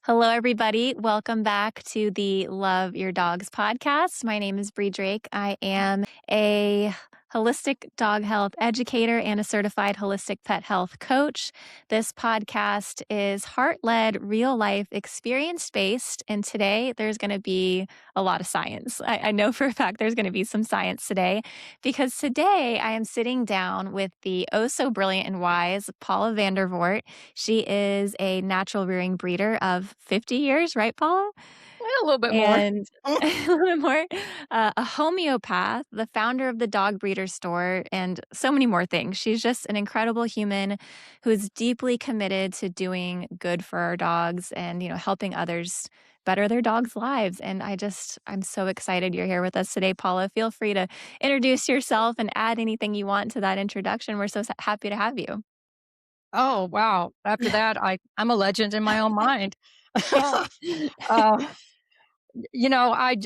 Hello, everybody. Welcome back to the Love Your Dogs podcast. My name is Bree Drake. I am a holistic dog health educator and a certified holistic pet health coach. This podcast is heart led, real life, experience based. And today there's going to be a lot of science. I know for a fact there's going to be some science today because today I am sitting down with the oh so brilliant and wise Paula Vandervoort. She is a natural rearing breeder of 50 years, right, Paula? A little bit more. And a little bit more, a homeopath, the founder of the Dog Breeder Store, and so many more things. She's just an incredible human who is deeply committed to doing good for our dogs and, helping others better their dogs' lives. And I'm so excited you're here with us today, Paula. Feel free to introduce yourself and add anything you want to that introduction. We're so happy to have you. Oh, wow. After that, I'm a legend in my own mind. Yeah. Uh,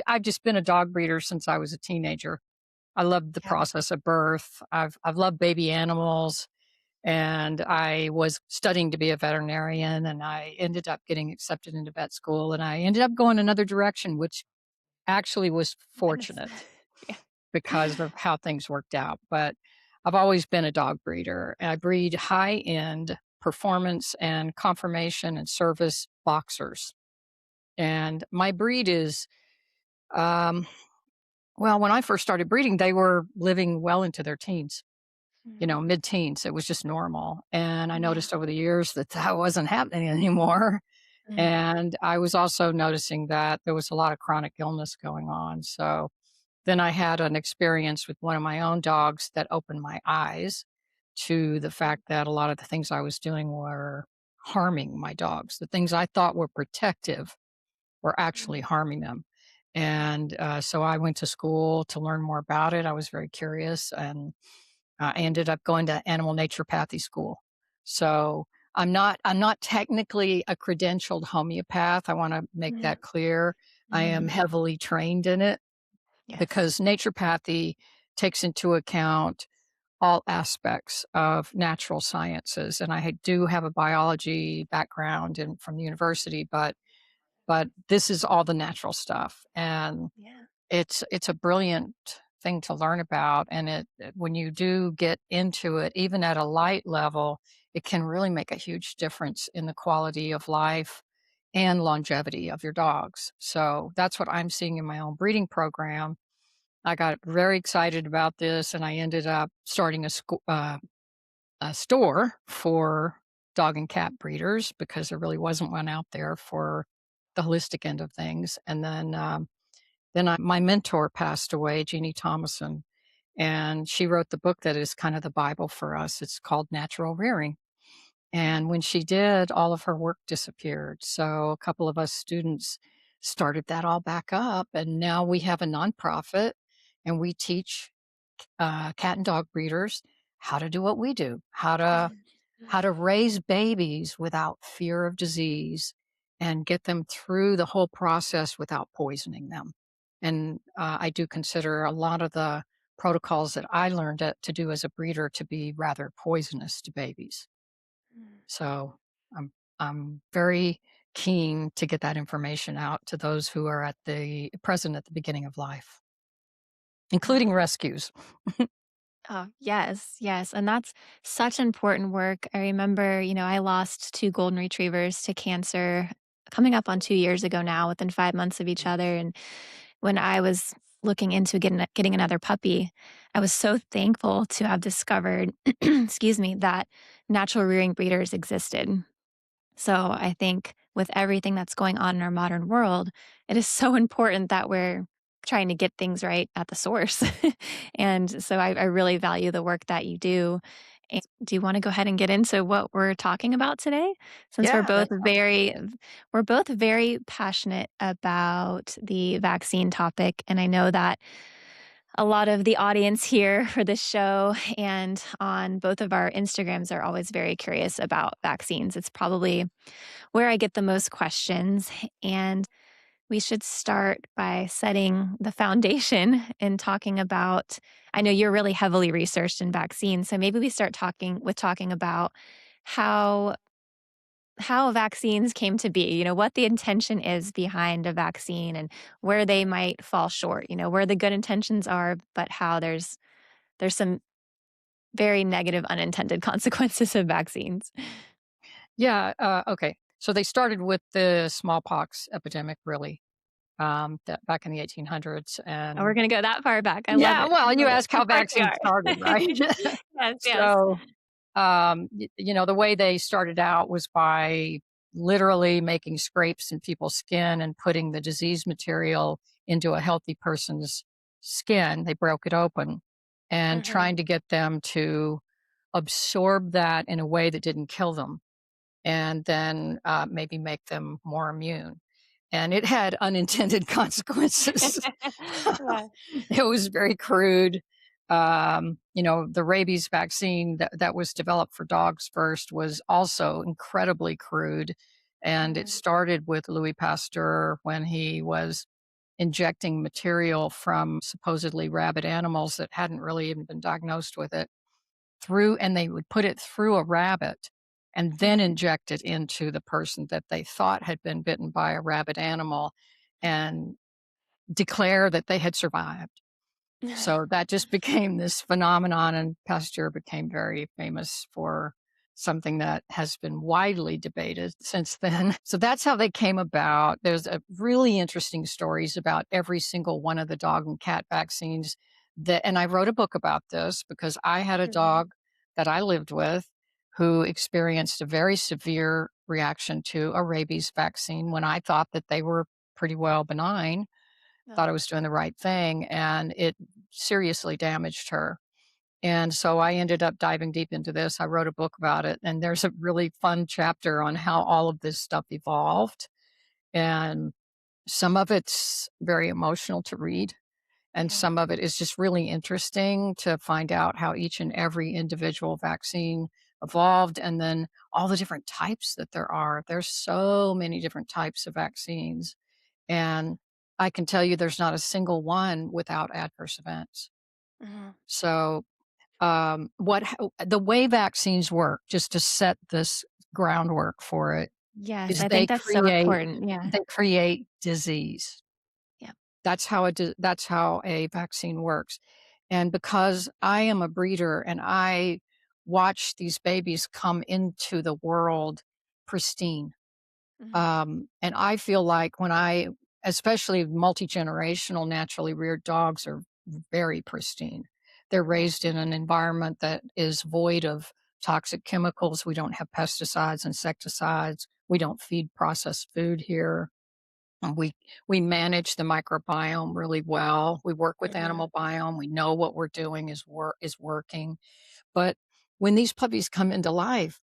I've just been a dog breeder since I was a teenager. I loved the Yeah. process of birth. I've loved baby animals, and I was studying to be a veterinarian, and I ended up getting accepted into vet school, and I ended up going another direction, which actually was Goodness. fortunate Yeah. because of how things worked out. But I've always been a dog breeder. I breed high end performance and conformation and service boxers. And my breed is, um, well, when I first started breeding, they were living well into their teens, Mhm. mid teens. It was just normal. And I Yeah. noticed over the years that that wasn't happening anymore. Mm. And I was also noticing that there was a lot of chronic illness going on. So then I had an experience with one of my own dogs that opened my eyes to the fact that a lot of the things I was doing were harming my dogs. The things I thought were protective were actually Mm. harming them. And so I went to school to learn more about it. I was very curious, and I ended up going to animal naturopathy school. So I'm not technically a credentialed homeopath. I want to make Yeah. that clear. I am Mhm. heavily trained in it Yes. because naturopathy takes into account all aspects of natural sciences. And I do have a biology background and from the university, but this is all the natural stuff. And Yeah. it's a brilliant thing to learn about. And when you do get into it, even at a light level, it can really make a huge difference in the quality of life and longevity of your dogs. So that's what I'm seeing in my own breeding program. I got very excited about this, and I ended up starting a store for dog and cat breeders because there really wasn't one out there for the holistic end of things. And then my mentor passed away, Jeannie Thomason, and she wrote the book that is kind of the Bible for us. It's called Natural Rearing. And when she did, all of her work disappeared. So a couple of us students started that all back up. And now we have a nonprofit and we teach cat and dog breeders how to do what we do, how to raise babies without fear of disease and get them through the whole process without poisoning them. And I do consider a lot of the protocols that I learned to do as a breeder to be rather poisonous to babies. Mm. So I'm very keen to get that information out to those who are at the present at the beginning of life, including Oh, rescues. oh, yes, yes. And that's such important work. I remember, I lost two golden retrievers to cancer coming up on 2 years ago now, within 5 months of each other. And when I was looking into getting another puppy, I was so thankful to have discovered, excuse me, that natural rearing breeders existed. So I think with everything that's going on in our modern world, it is so important that we're trying to get things right at the source. And so I really value the work that you do. And do you want to go ahead and get into what we're talking about today? Since Yeah, that sounds great. we're both very passionate about the vaccine topic. And I know that a lot of the audience here for this show and on both of our Instagrams are always very curious about vaccines. It's probably where I get the most questions. And we should start by setting the foundation and talking about. I know you're really heavily researched in vaccines. So maybe we start talking about how how vaccines came to be, what the intention is behind a vaccine and where they might fall short, where the good intentions are, but how there's some very negative unintended consequences of vaccines. Yeah, okay. So they started with the smallpox epidemic, really, that back in the 1800s, Oh, we're and gonna go that far back. I love yeah, it. I well, you love it. ask how Of course we vaccines are. started, right? Yes, yes. So, the way they started out was by literally making scrapes in people's skin and putting the disease material into a healthy person's skin. They broke it open and Mhm, trying to get them to absorb that in a way that didn't kill them and then maybe make them more immune. And it had unintended consequences. yeah. It was very crude. The rabies vaccine that was developed for dogs first was also incredibly crude. And it Mhm, started with Louis Pasteur when he was injecting material from supposedly rabid animals that hadn't really even been diagnosed with it through, and they would put it through a rabbit and then mhm. inject it into the person that they thought had been bitten by a rabid animal and declare that they had survived. So that just became this phenomenon, and Pasteur became very famous for something that has been widely debated since then. So that's how they came about. There's a really interesting stories about every single one of the dog and cat vaccines and I wrote a book about this because I had a Mhm. dog that I lived with who experienced a very severe reaction to a rabies vaccine when I thought that they were pretty well benign, thought I Oh. was doing the right thing, and it seriously damaged her. And so I ended up diving deep into this. I wrote a book about it, and there's a really fun chapter on how all of this stuff evolved. And some of it's very emotional to read, and Yeah. some of it is just really interesting to find out how each and every individual vaccine evolved, and then all the different types that there are. There's so many different types of vaccines. And I can tell you there's not a single one without adverse events. Mhm. So, the way vaccines work, just to set this groundwork for it, Yes, is I think that's so important. Yeah. they create disease. Yeah. That's how a vaccine works. And because I am a breeder and I watch these babies come into the world pristine. Mhm. And I feel like especially multi-generational naturally reared dogs are very pristine. They're Yeah. raised in an environment that is void of toxic chemicals. We don't have pesticides, insecticides. We don't feed processed food here. We manage the microbiome really well. We work with Mhm. animal biome. We know what we're doing is working. But when these puppies come into life,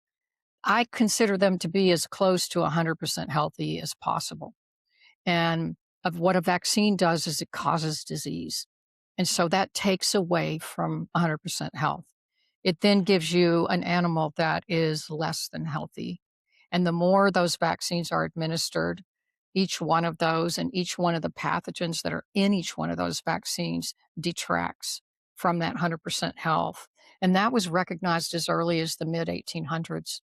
I consider them to be as close to 100% healthy as possible. And of what a vaccine does is it causes disease. And so Mhm. that takes away from 100% health. It then gives you an animal that is less than healthy. And the more those vaccines are administered, each one of those and each one of the pathogens that are in each one of those vaccines detracts from that 100% health. And that was recognized as early as the mid 1800s.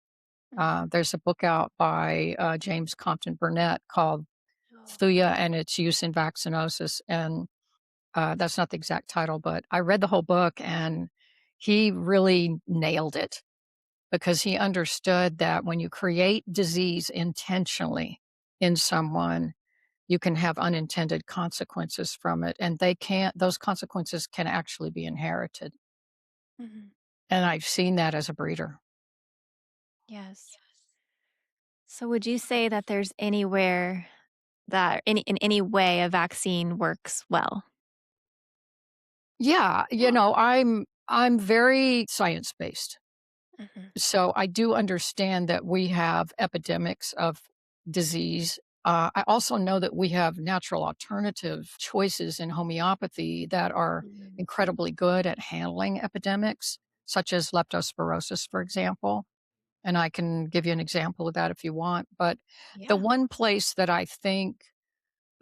Mhm. There's a book out by James Compton Burnett called Oh. Thuya and its use in vaccinosis. And that's not the exact title, but I read the whole book and he really nailed it because he understood that when you create disease intentionally in someone, you can have unintended consequences from it. And those consequences can actually be inherited. Mhm. And I've seen that as a breeder. Yes. So would you say that there's anywhere that in any way a vaccine works well? Yeah, I'm very science-based. Mhm. So I do understand that we have epidemics of disease. I also know that we have natural alternative choices in homeopathy that are Mhm. incredibly good at handling epidemics, such as leptospirosis, for example. And I can give you an example of that if you want. But the Yeah. one place that I think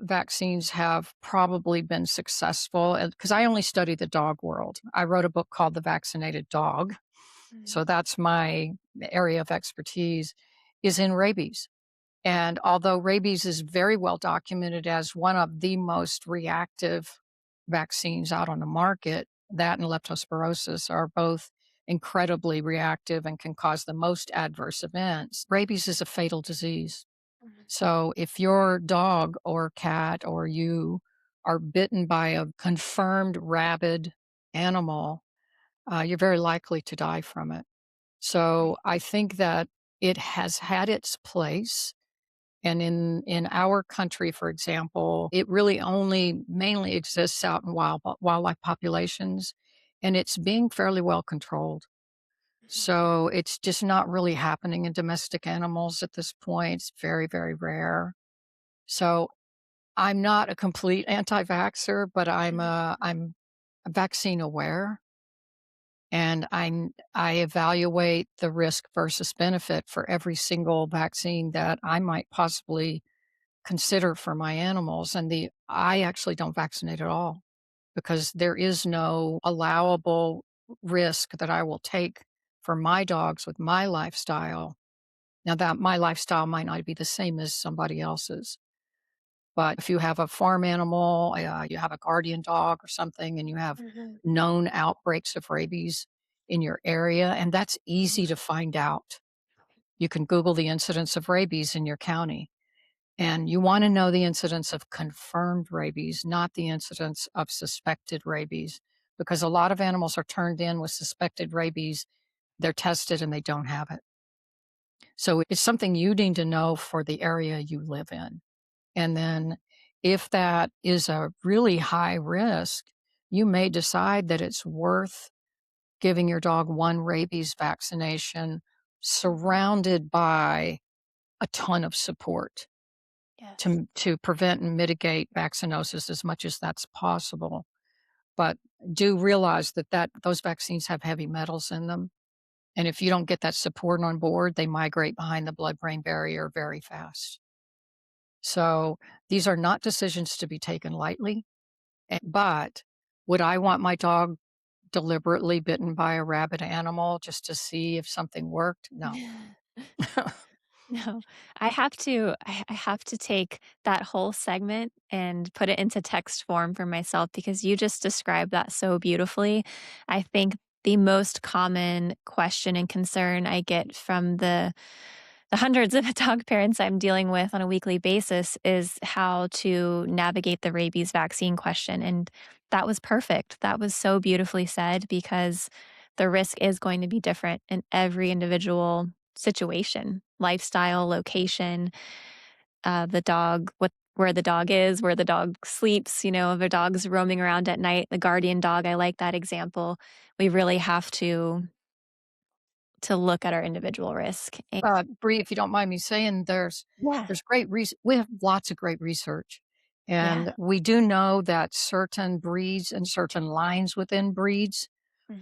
vaccines have probably been successful, because I only study the dog world. I wrote a book called The Vaccinated Dog. Mhm. So that's my area of expertise. is in rabies. And although rabies is very well documented as one of the most reactive vaccines out on the market, that and leptospirosis are both incredibly reactive and can cause the most adverse events. Rabies is a fatal disease. Mhm. So if your dog or cat or you are bitten by a confirmed rabid animal, you're very likely to die from it. So Right. I think that it has had its place. And in our country, for example, it really only mainly exists out in wildlife populations, and it's being fairly well controlled. Mhm. So it's just not really happening in domestic animals at this point. It's very, very rare. So I'm not a complete anti-vaxxer, but Mhm. I'm vaccine aware, and I evaluate the risk versus benefit for every single vaccine that I might possibly consider for my animals. And the I actually don't vaccinate at all because there is no allowable risk that I will take for my dogs with my lifestyle. Now that my lifestyle might not be the same as somebody else's. But if you have a farm animal, you have a guardian dog or something, and you have Mhm. known outbreaks of rabies in your area, and that's easy to find out. You can Google the incidence of rabies in your county, and you want to know the incidence of confirmed rabies, not the incidence of suspected rabies, because a lot of animals are turned in with suspected rabies. They're tested and they don't have it. So it's something you need to know for the area you live in. And then if that is a really high risk, you may decide that it's worth giving your dog one rabies vaccination Mhm. surrounded by a ton of support Yes. to prevent and mitigate vaccinosis as much as that's possible. But do realize that those vaccines have heavy metals in them, and if you don't get that support on board, they migrate behind the blood-brain barrier very fast. So, these are not decisions to be taken lightly, but would I want my dog deliberately bitten by a rabid animal just to see if something worked? No. No, I have to take that whole segment and put it into text form for myself because you just described that so beautifully. I think the most common question and concern I get from the hundreds of dog parents I'm dealing with on a weekly basis is how to navigate the rabies vaccine question. And that was perfect. That was so beautifully said because the risk is going to be different in every individual situation, lifestyle, location, the dog, where the dog is, where the dog sleeps. You know, if a dog's roaming around at night, the guardian dog, I like that example. We really have to look at our individual risk. And Bree, if you don't mind me saying, yeah, there's great we have lots of great research, yeah. and we do know that certain breeds and certain lines within breeds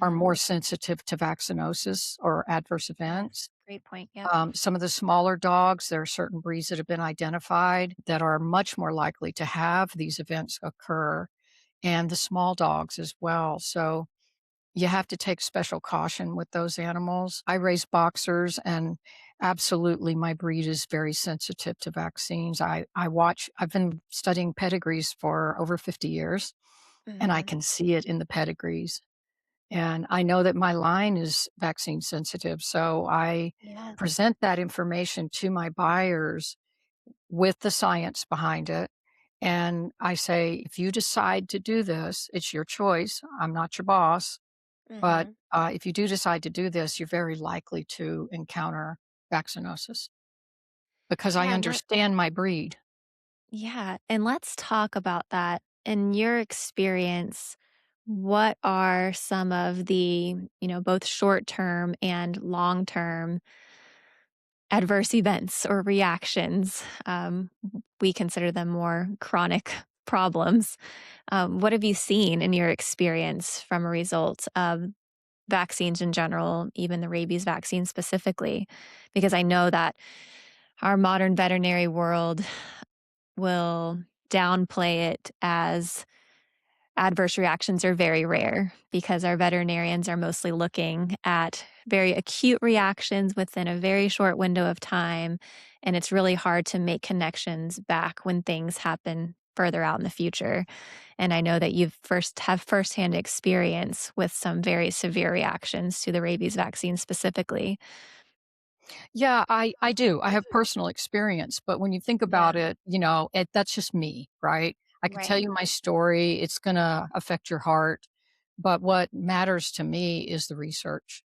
are Mhm. more sensitive to vaccinosis or adverse Yes, events. great point, yep. Some of the smaller dogs, there are certain breeds that have been identified that are much more likely to have these events occur, and the small dogs as well. So you have to take special caution with those animals. I raise boxers, and absolutely my breed is very sensitive to vaccines. I've been studying pedigrees for over 50 years, and I Mhm. can see it in the pedigrees. And I know that my line is vaccine sensitive, so I Yes. present that information to my buyers with the science behind it. And I say, if you decide to do this, it's your choice. I'm not your boss. But Mhm. if you do decide to do this, you're very likely to encounter vaccinosis because I Yeah, understand my breed. and let's talk about that. In your experience, what are some of the, both short-term and long-term adverse events or reactions? We consider them more chronic problems. What have you seen in your experience from a result of vaccines in general, even the rabies vaccine specifically? Because I know that our modern veterinary world will downplay it as adverse reactions are very rare because our veterinarians are mostly looking at very acute reactions within a very short window of time. And it's really hard to make connections back when things happen further out in the future. And I know that you've first have firsthand experience with some very severe reactions to the rabies vaccine specifically. Yeah, I do. I have personal experience, but when you think Yeah. about it, that's just me, right? I could tell Right. you my story, it's gonna affect your heart, but what matters to me is the research.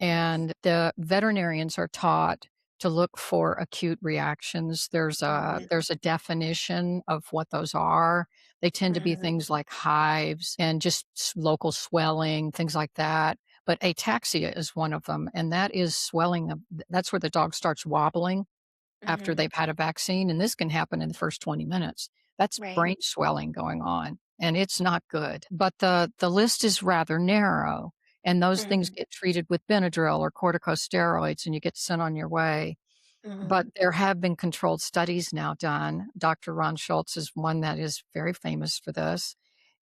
Yes. And the veterinarians are taught to look for acute reactions. Mhm. There's a definition of what those are. They tend to be Mhm. things like hives and just local swelling, things like that. But ataxia is one of them, and that is swelling that's where the dog starts wobbling after Mhm. they've had a vaccine, and this can happen in the first 20 minutes. That's Right. brain swelling going on, and it's not good. But the list is rather narrow, and those things Mhm. get treated with Benadryl or corticosteroids, and you get sent on your way. Mhm. But there have been controlled studies now done. Dr. Ron Schultz is one that is very famous for this,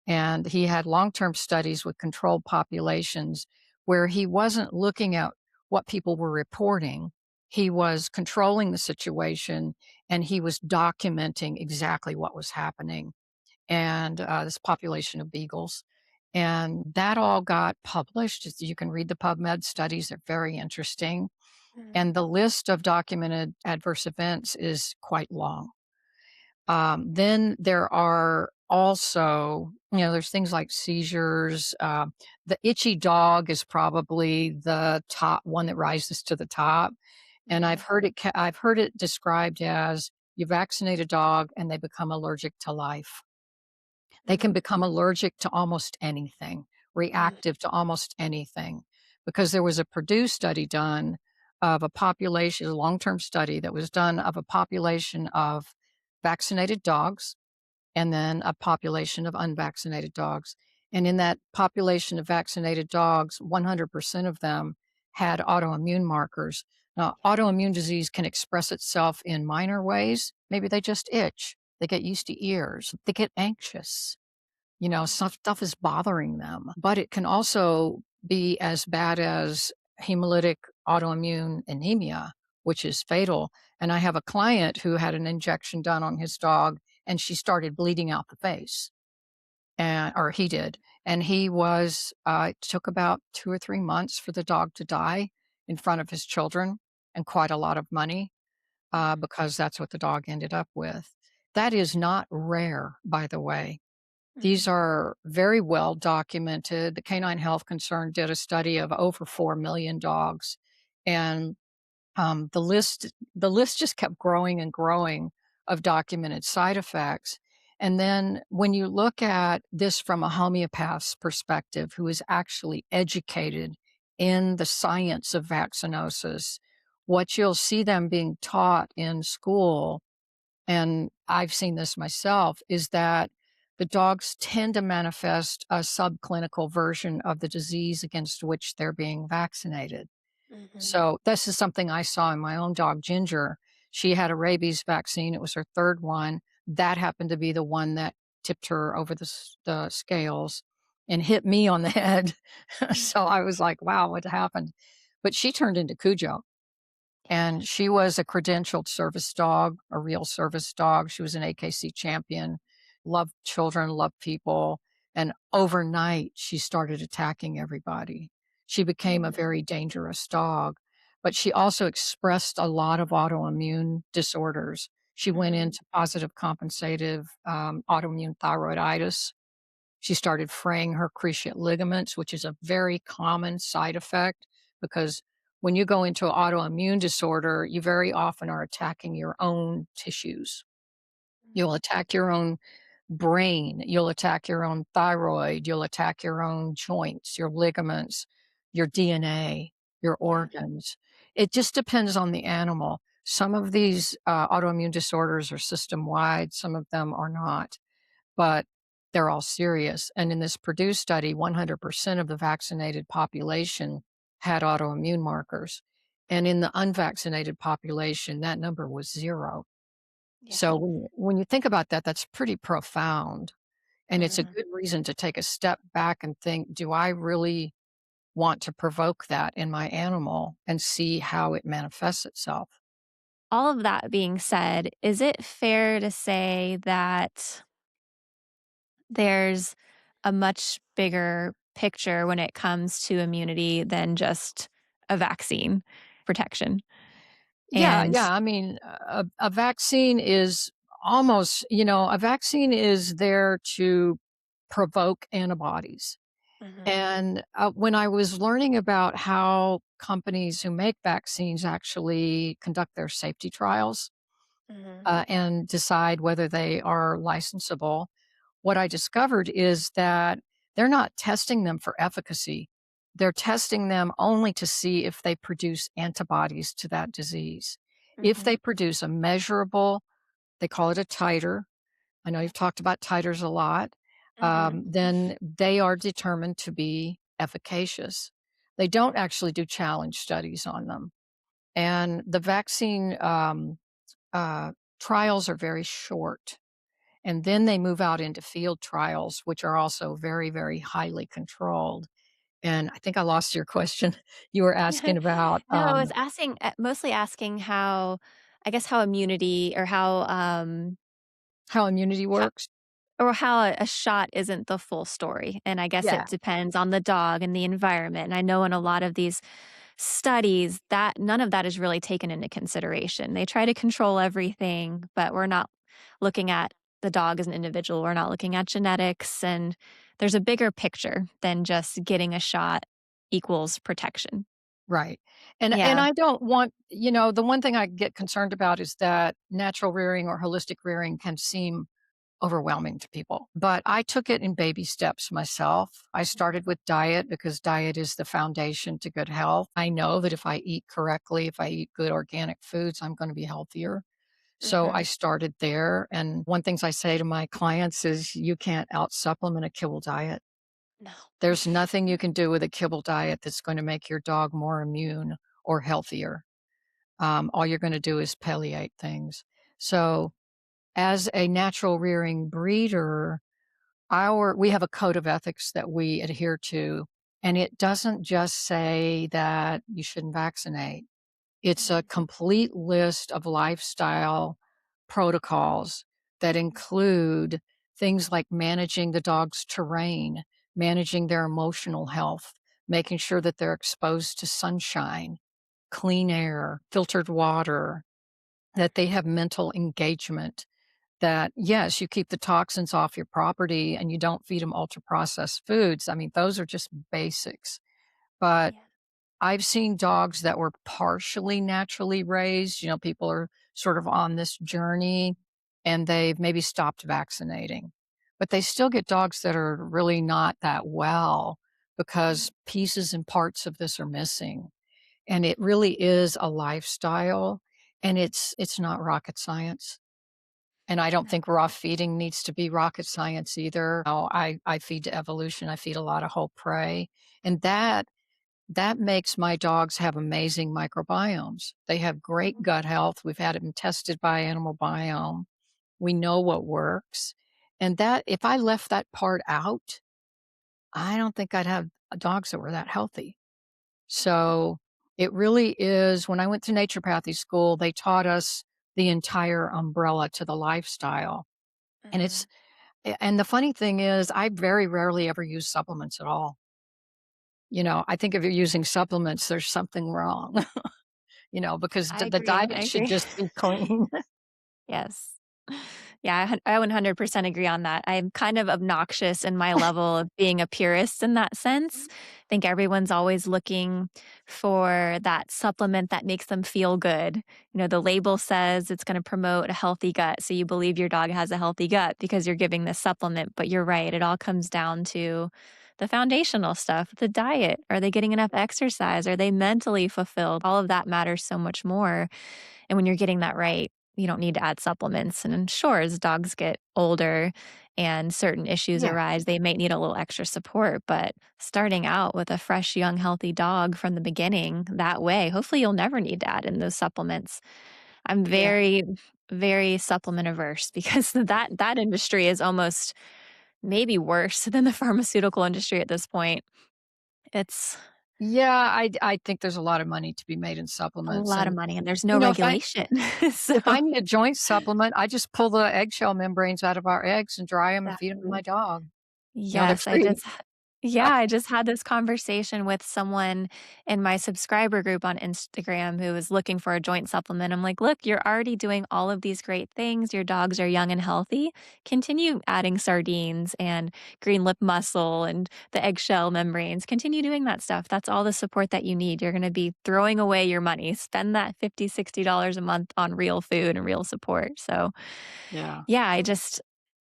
and he had long-term studies with controlled populations where he wasn't looking at what people were reporting. He was controlling the situation, and he was documenting exactly what was happening, and this population of beagles. And that all got published. You can read the PubMed studies, they're very interesting. Mhm. And the list of documented adverse events is quite long. Then there are also, there's things like seizures. The itchy dog is probably the top one that rises to the top. And Mhm. I've heard it described as you vaccinate a dog and they become allergic to life. They can Mhm. become allergic to almost anything, Mhm. reactive to almost anything, because there was a Purdue study done of a population, a long-term study that was done of a population of vaccinated dogs and then a population of unvaccinated dogs. And in that population of vaccinated dogs, 100% of them had autoimmune markers. Now, autoimmune disease can express itself in minor ways. Maybe they just itch, they get used to ears, they get anxious. Some stuff is bothering them, but it can also be as bad as hemolytic autoimmune anemia, which is fatal. And I have a client who had an injection done on his dog and she started bleeding out the face. And, or he did. And it took about 2 or 3 months for the dog to die in front of his children and quite a lot of money Mhm. because that's what the dog ended up with. That is not rare, by the way. These Mhm. are very well documented. The Canine Health Concern did a study of over 4 million dogs, and the list just kept growing and growing of documented side effects. And then when you look at this from a homeopath's perspective, who is actually educated in the science of vaccinosis, what you'll see them being taught in school, and I've seen this myself, is that the dogs tend to manifest a subclinical version of the disease against which they're being vaccinated. Mhm. So this is something I saw in my own dog, Ginger. She had a rabies vaccine. It was her third one. That happened to be the one that tipped her over the scales and hit me on the head. So Mhm. I was like, wow, what happened? But she turned into Cujo. Yeah. And she was a credentialed service dog, a real service dog. She was an AKC champion, loved children, loved people. And overnight, she started attacking everybody. She became a Mhm. very dangerous dog, but she also expressed a lot of autoimmune disorders. She went Mhm. into positive compensative autoimmune thyroiditis. She started fraying her cruciate ligaments, which is a very common side effect because when you go into autoimmune disorder, you very often are attacking your own tissues. You'll Mhm. attack your own brain, you'll attack your own thyroid, you'll attack your own joints, your ligaments, your DNA, your Yeah. organs. It just depends on the animal. Some of these autoimmune disorders are system wide, some of them are not, but they're all serious. And in this Purdue study, 100% of the vaccinated population had autoimmune markers. And in the unvaccinated population, that number was zero. Yeah. So when you think about that, that's pretty profound. And it's a Mhm. good reason to take a step back and think, do I really want to provoke that in my animal and see how it manifests itself? All of that being said, is it fair to say that there's a much bigger picture when it comes to immunity than just a vaccine protection? Yeah, And yeah. I mean, a vaccine is almost, a vaccine is there to provoke antibodies. Mhm, And when I was learning about how companies who make vaccines actually conduct their safety trials mhm, and decide whether they are licensable, what I discovered is that they're not testing them for efficacy. They're testing them only to see if they produce antibodies to that disease. If mhm. they produce a measurable, they call it a titer. I know you've talked about titers a lot. Mhm, Then they are determined to be efficacious. They don't actually do challenge studies on them. And the vaccine uh, trials are very short. And then they move out into field trials, which are also very, very highly controlled. And I think I lost your question. You were asking about No, I was asking mostly asking how I guess how immunity how immunity works. or how a shot isn't the full story, and I guess Yeah, it depends on the dog and the environment, and I know in a lot of these studies that none of that is really taken into consideration. They try to control everything, but we're not looking at the dog as an individual, we're not looking at genetics, and there's a bigger picture than just getting a shot equals protection. right. And Yeah. I don't want, the one thing I get concerned about is that natural rearing or holistic rearing can seem overwhelming to people. But I took it in baby steps myself. I started with diet because diet is the foundation to good health. I know that if I eat correctly, if I eat good organic foods, I'm going to be healthier. So I Mhm. started there. And one things I say to my clients is you can't out supplement a kibble diet. No. There's nothing you can do with a kibble diet that's going to make your dog more immune or healthier. All you're going to do is palliate things. So as a natural rearing breeder, we have a code of ethics that we adhere to, and it doesn't just say that you shouldn't vaccinate. It's a Mhm. complete list of lifestyle protocols that include things like managing the dog's terrain, managing their emotional health, making sure that they're exposed to sunshine, clean air, filtered water, that they have mental engagement, that yes, you keep the toxins off your property and you don't feed them ultra processed foods. I mean, those are just basics. But Yeah. I've seen dogs that were partially naturally raised. People are sort of on this journey and they've maybe stopped vaccinating, but they still get dogs that are really not that well Mhm. because pieces and parts of this are missing. And it really is a lifestyle, and it's not rocket science. And I don't No. think raw feeding needs to be rocket science either. No, I feed to evolution. I feed a lot of whole prey. And that makes my dogs have amazing microbiomes. They have great Mhm. gut health. We've had them tested by animal biome. We know what works. And that if I left that part out, I don't think I'd have dogs that were that healthy. So it really is when I went to naturopathy school, they taught us the entire umbrella to the lifestyle. And Mhm. and the funny thing is I very rarely ever use supplements at all. I think if you're using supplements, there's something wrong. Because I the agree, I diet should agree. just be clean. Yes. Yeah, I 100% agree on that. I'm kind of obnoxious in my level of being a purist in that sense. I think everyone's always looking for that supplement that makes them feel good. The label says it's going to promote a healthy gut. So you believe your dog has a healthy gut because you're giving this supplement. But you're right. It all comes down to the foundational stuff, the diet. Are they getting enough exercise? Are they mentally fulfilled? All of that matters so much more. And when you're getting that right, you don't need to add supplements. And sure, as dogs get older and certain issues Yeah, arise, they might need a little extra support. But starting out with a fresh, young, healthy dog from the beginning that way, hopefully you'll never need to add in those supplements. I'm yeah, very, very supplement averse because that industry is almost maybe worse than the pharmaceutical industry at this point. It's Yeah, I think there's a lot of money to be made in a supplements, lot of and, money and there's no you know, regulation. So if I need a joint supplement, I just pull the eggshell membranes out of our eggs and dry them and feed them to my exactly. dog. You know, they're Yes, free. yeah, I just had this conversation with someone in my subscriber group on Instagram who was looking for a joint supplement. I'm like, "Look, you're already doing all of these great things. Your dogs are young and healthy. Continue adding sardines and green lip mussel and the eggshell membranes. Continue doing that stuff. That's all the support that you need. You're gonna be throwing away your money. Spend that $50, $60 a month on real food and real support." So, Yeah. yeah,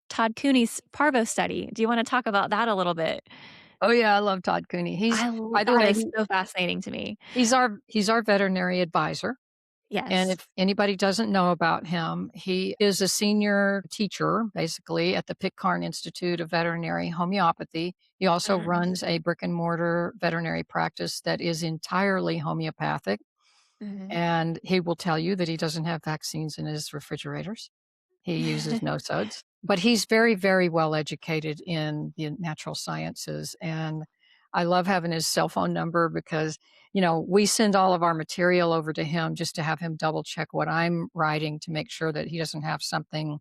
Todd Cooney's parvo study. Do you wanna talk about that a little bit? Oh, yeah, I love Todd Cooney. By the That way, is so fascinating to me. he's our veterinary advisor, and Yes. if anybody doesn't know about him, he is a senior teacher, basically, at the Pitcairn Institute of Veterinary Homeopathy. He also Mhm, runs a brick and mortar veterinary practice that is entirely homeopathic, mhm. and he will tell you that he doesn't have vaccines in his refrigerators. He uses no-sods, but he's very, very well educated in the natural sciences, and I love having his cell phone number because, we send all of our material over to him just to have him double check what I'm writing to make sure that he doesn't have something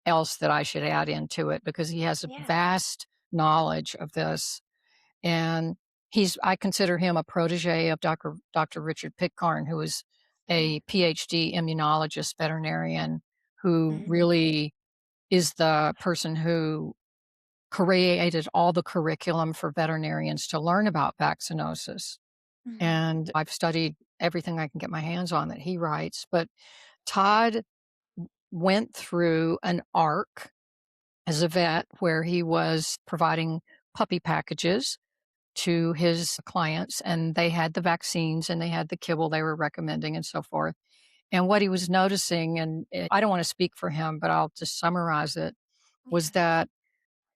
else that I should add into it because he has a Yeah. vast knowledge of this, and I consider him a protege of Dr. Richard Pitcairn, who is Mm, a PhD immunologist veterinarian who mhm, really is the person who created all the curriculum for veterinarians to learn about vaccinosis. mhm, And I've studied everything I can get my hands on that he writes. But Todd went through an arc as a vet where he was providing puppy packages to his clients, and they had the vaccines and they had the kibble they were recommending and so forth. And what he was noticing, and I don't want to speak for him, but I'll just summarize it, was yeah, that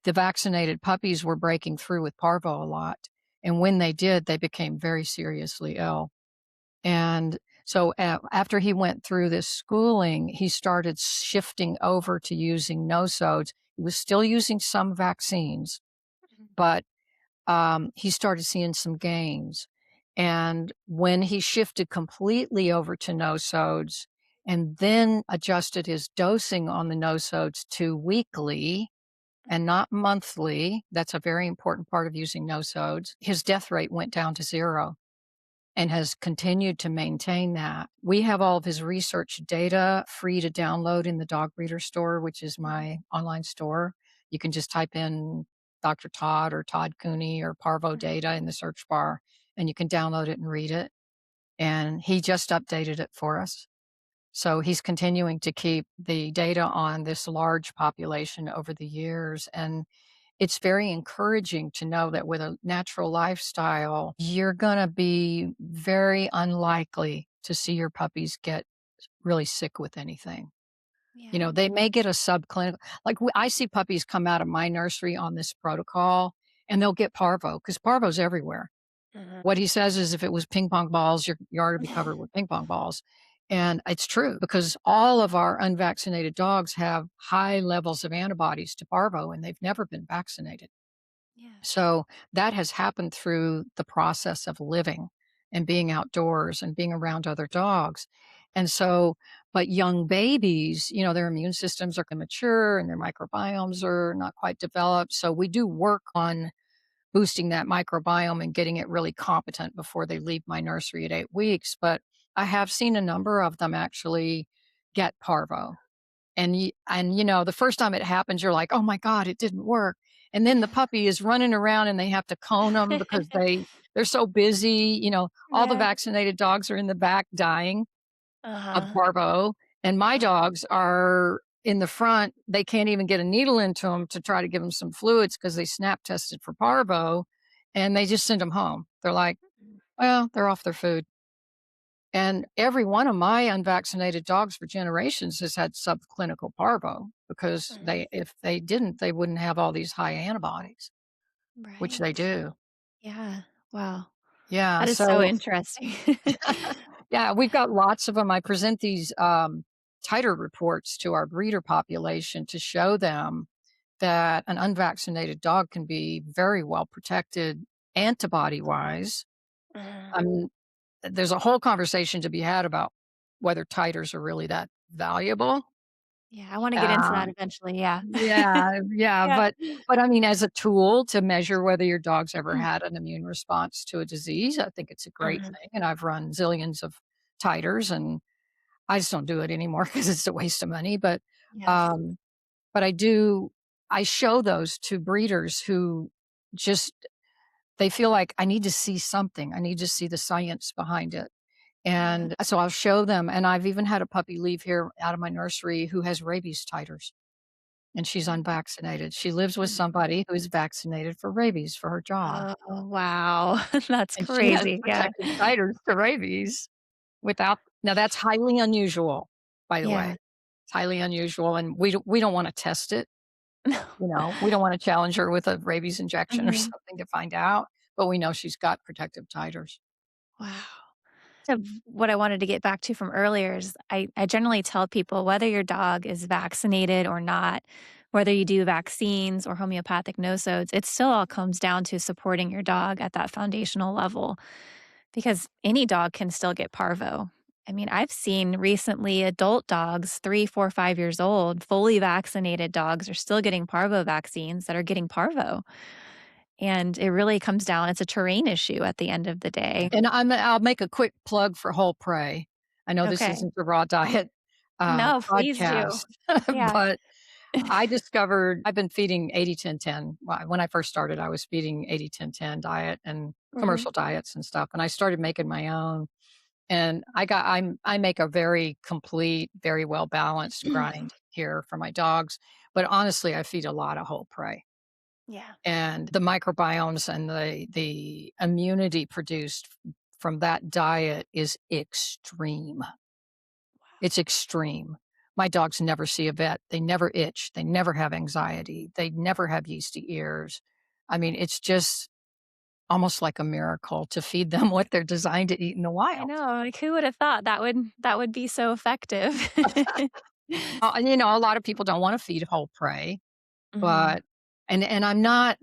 the vaccinated puppies were breaking through with parvo a lot. And when they did, they became very seriously ill. And so after he went through this schooling, he started shifting over to using no-sods. He was still using some vaccines, mhm, but he started seeing some gains. And when he shifted completely over to no-sods and then adjusted his dosing on the no-sods to weekly, and mhm. not monthly. That's a very important part of using no-sods. His death rate went down to 0 and has continued to maintain that. We have all of his research data free to download in the Dog Breeder Store, which is Mhm, my online store. You can just type in Dr. Todd or Todd Cooney or Parvo mhm. data in the search bar, and you can download it and read it. And he just updated it for us. So he's continuing to keep the data on this large population over the years. And it's very encouraging to know that with a natural lifestyle, you're going to be very unlikely to see your puppies get really sick with anything. Yeah. They may get a subclinical, like I see puppies come out of my nursery on this protocol and they'll get parvo because parvo's everywhere. Mhm. What he says is if it was ping pong balls, your yard would be covered with ping pong balls. And it's true because all of our unvaccinated dogs have high levels of antibodies to parvo and they've never been vaccinated. Yeah. So that has happened through the process of living and being outdoors and being around other dogs. And so, but young babies, their immune systems are mature and their microbiomes are not quite developed. So we do work on boosting that microbiome and getting it really competent before they leave my nursery at 8 weeks. But I have seen a number of them actually get parvo. The first time it happens, you're like, "Oh my god, it didn't work." And then the puppy is running around and they have to cone them because they're so busy, all the Yeah. vaccinated dogs are in the back dying of Uh-huh. parvo, and my Uh, dogs are in the front. They can't even get a needle into them to try to give them some fluids because they snap tested for parvo, and they just send them home. They're like, mm, "Well, they're off their food." And every one of my unvaccinated dogs for generations has had subclinical parvo because mhm. if they didn't, they wouldn't have all these high antibodies, which they Right. do. Yeah. Wow. Yeah. That is so So, interesting. yeah, we've got lots of them. I present these titer reports to our breeder population to show them that an unvaccinated dog can be very well protected antibody-wise. Mhm. Um, there's a whole conversation to be had about whether titers are really that valuable. Yeah, I wanna get into that Um, eventually, yeah. yeah, yeah, Yeah. but I mean, as a tool to measure whether your dog's ever had an immune response to a disease, I think it's a great Mhm. thing, and I've run zillions of titers, and I just don't do it anymore because it's a waste of money, Yes. um, but I show those to breeders who just they feel like, "I need to see something. I need to see the science behind it." Yeah. And so I'll show them, and I've even had a puppy leave here out of my nursery who has rabies titers, and she's Oh, unvaccinated. She lives with mhm. somebody who's vaccinated for rabies for her job, Oh, wow. That's and she has crazy, yeah. protected titers to rabies without now that's highly unusual, by the way. Yeah. It's highly unusual, and we don't wanna test it, we don't wanna challenge her with a rabies injection or Mhm. something to find out, but we know she's got protective titers. Wow. So what I wanted to get back to from earlier is I generally tell people whether your dog is vaccinated or not, whether you do vaccines or homeopathic nosodes, it still all comes down to supporting your dog at that foundational level because any dog can still get parvo. I mean, I've seen recently adult dogs, 3, 4, 5 years old, fully vaccinated dogs are still getting parvo vaccines that are getting parvo. And it really comes down, it's a terrain issue at the end of the day. And I'll make a quick plug for whole prey. I know this Okay. isn't the raw diet, No, please do. podcast, Yeah. but I discovered I've been feeding 80-10-10. When I first started, I was feeding 80-10-10 diet and Mhm. commercial diets and stuff, and I started making my own, and I make a very complete, very well balanced grind here for my dogs, but honestly, I feed a lot of whole prey. Yeah. And the microbiomes and the immunity produced from that diet is extreme. It's extreme. My dogs never see a vet. They never itch. They never have anxiety. They never have yeasty ears. I mean, it's just almost like a miracle to feed them what they're designed to eat in the I wild. know, like, who would have thought that would be so effective? And, a lot of people don't want to feed whole prey, Mhm. but and I'm not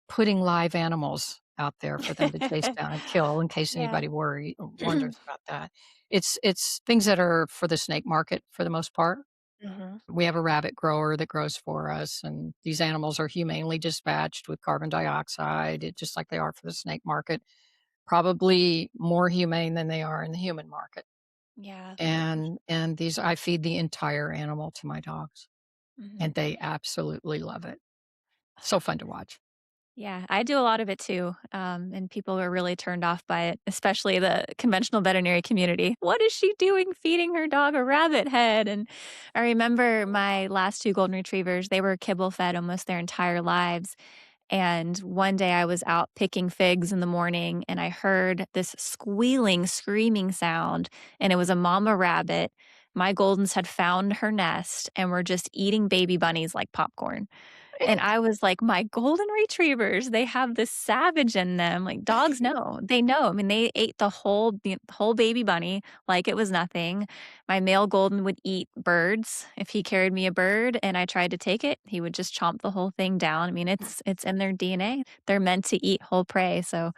putting live animals out there for them to chase down and kill in case Yeah. anybody wonders about that. It's things that are for the snake market for the most part. Mhm. We have a rabbit grower that grows for us, and these animals are humanely dispatched with carbon dioxide, just like they are for the snake market, probably more humane than they are in the human market. Yeah. And these I feed the entire animal to my dogs, Mhm. and they absolutely love it. So fun to watch. Yeah, I do a lot of it too, and people are really turned off by it, especially the conventional veterinary community. "What is she doing feeding her dog a rabbit head?" And I remember my last 2 golden retrievers, they were kibble fed almost their entire lives, and one day I was out picking figs in the morning and I heard this squealing, screaming sound, and it was a mama rabbit. My Goldens had found her nest and were just eating baby bunnies like popcorn. And I was like, "My golden retrievers, they have this savage in them." Like, dogs know. They know. I mean, they ate the whole baby bunny like it was nothing. My male golden would eat birds. If he carried me a bird and I tried to take it, he would just chomp the whole thing down. I mean, it's in their DNA. They're meant to eat whole prey. So,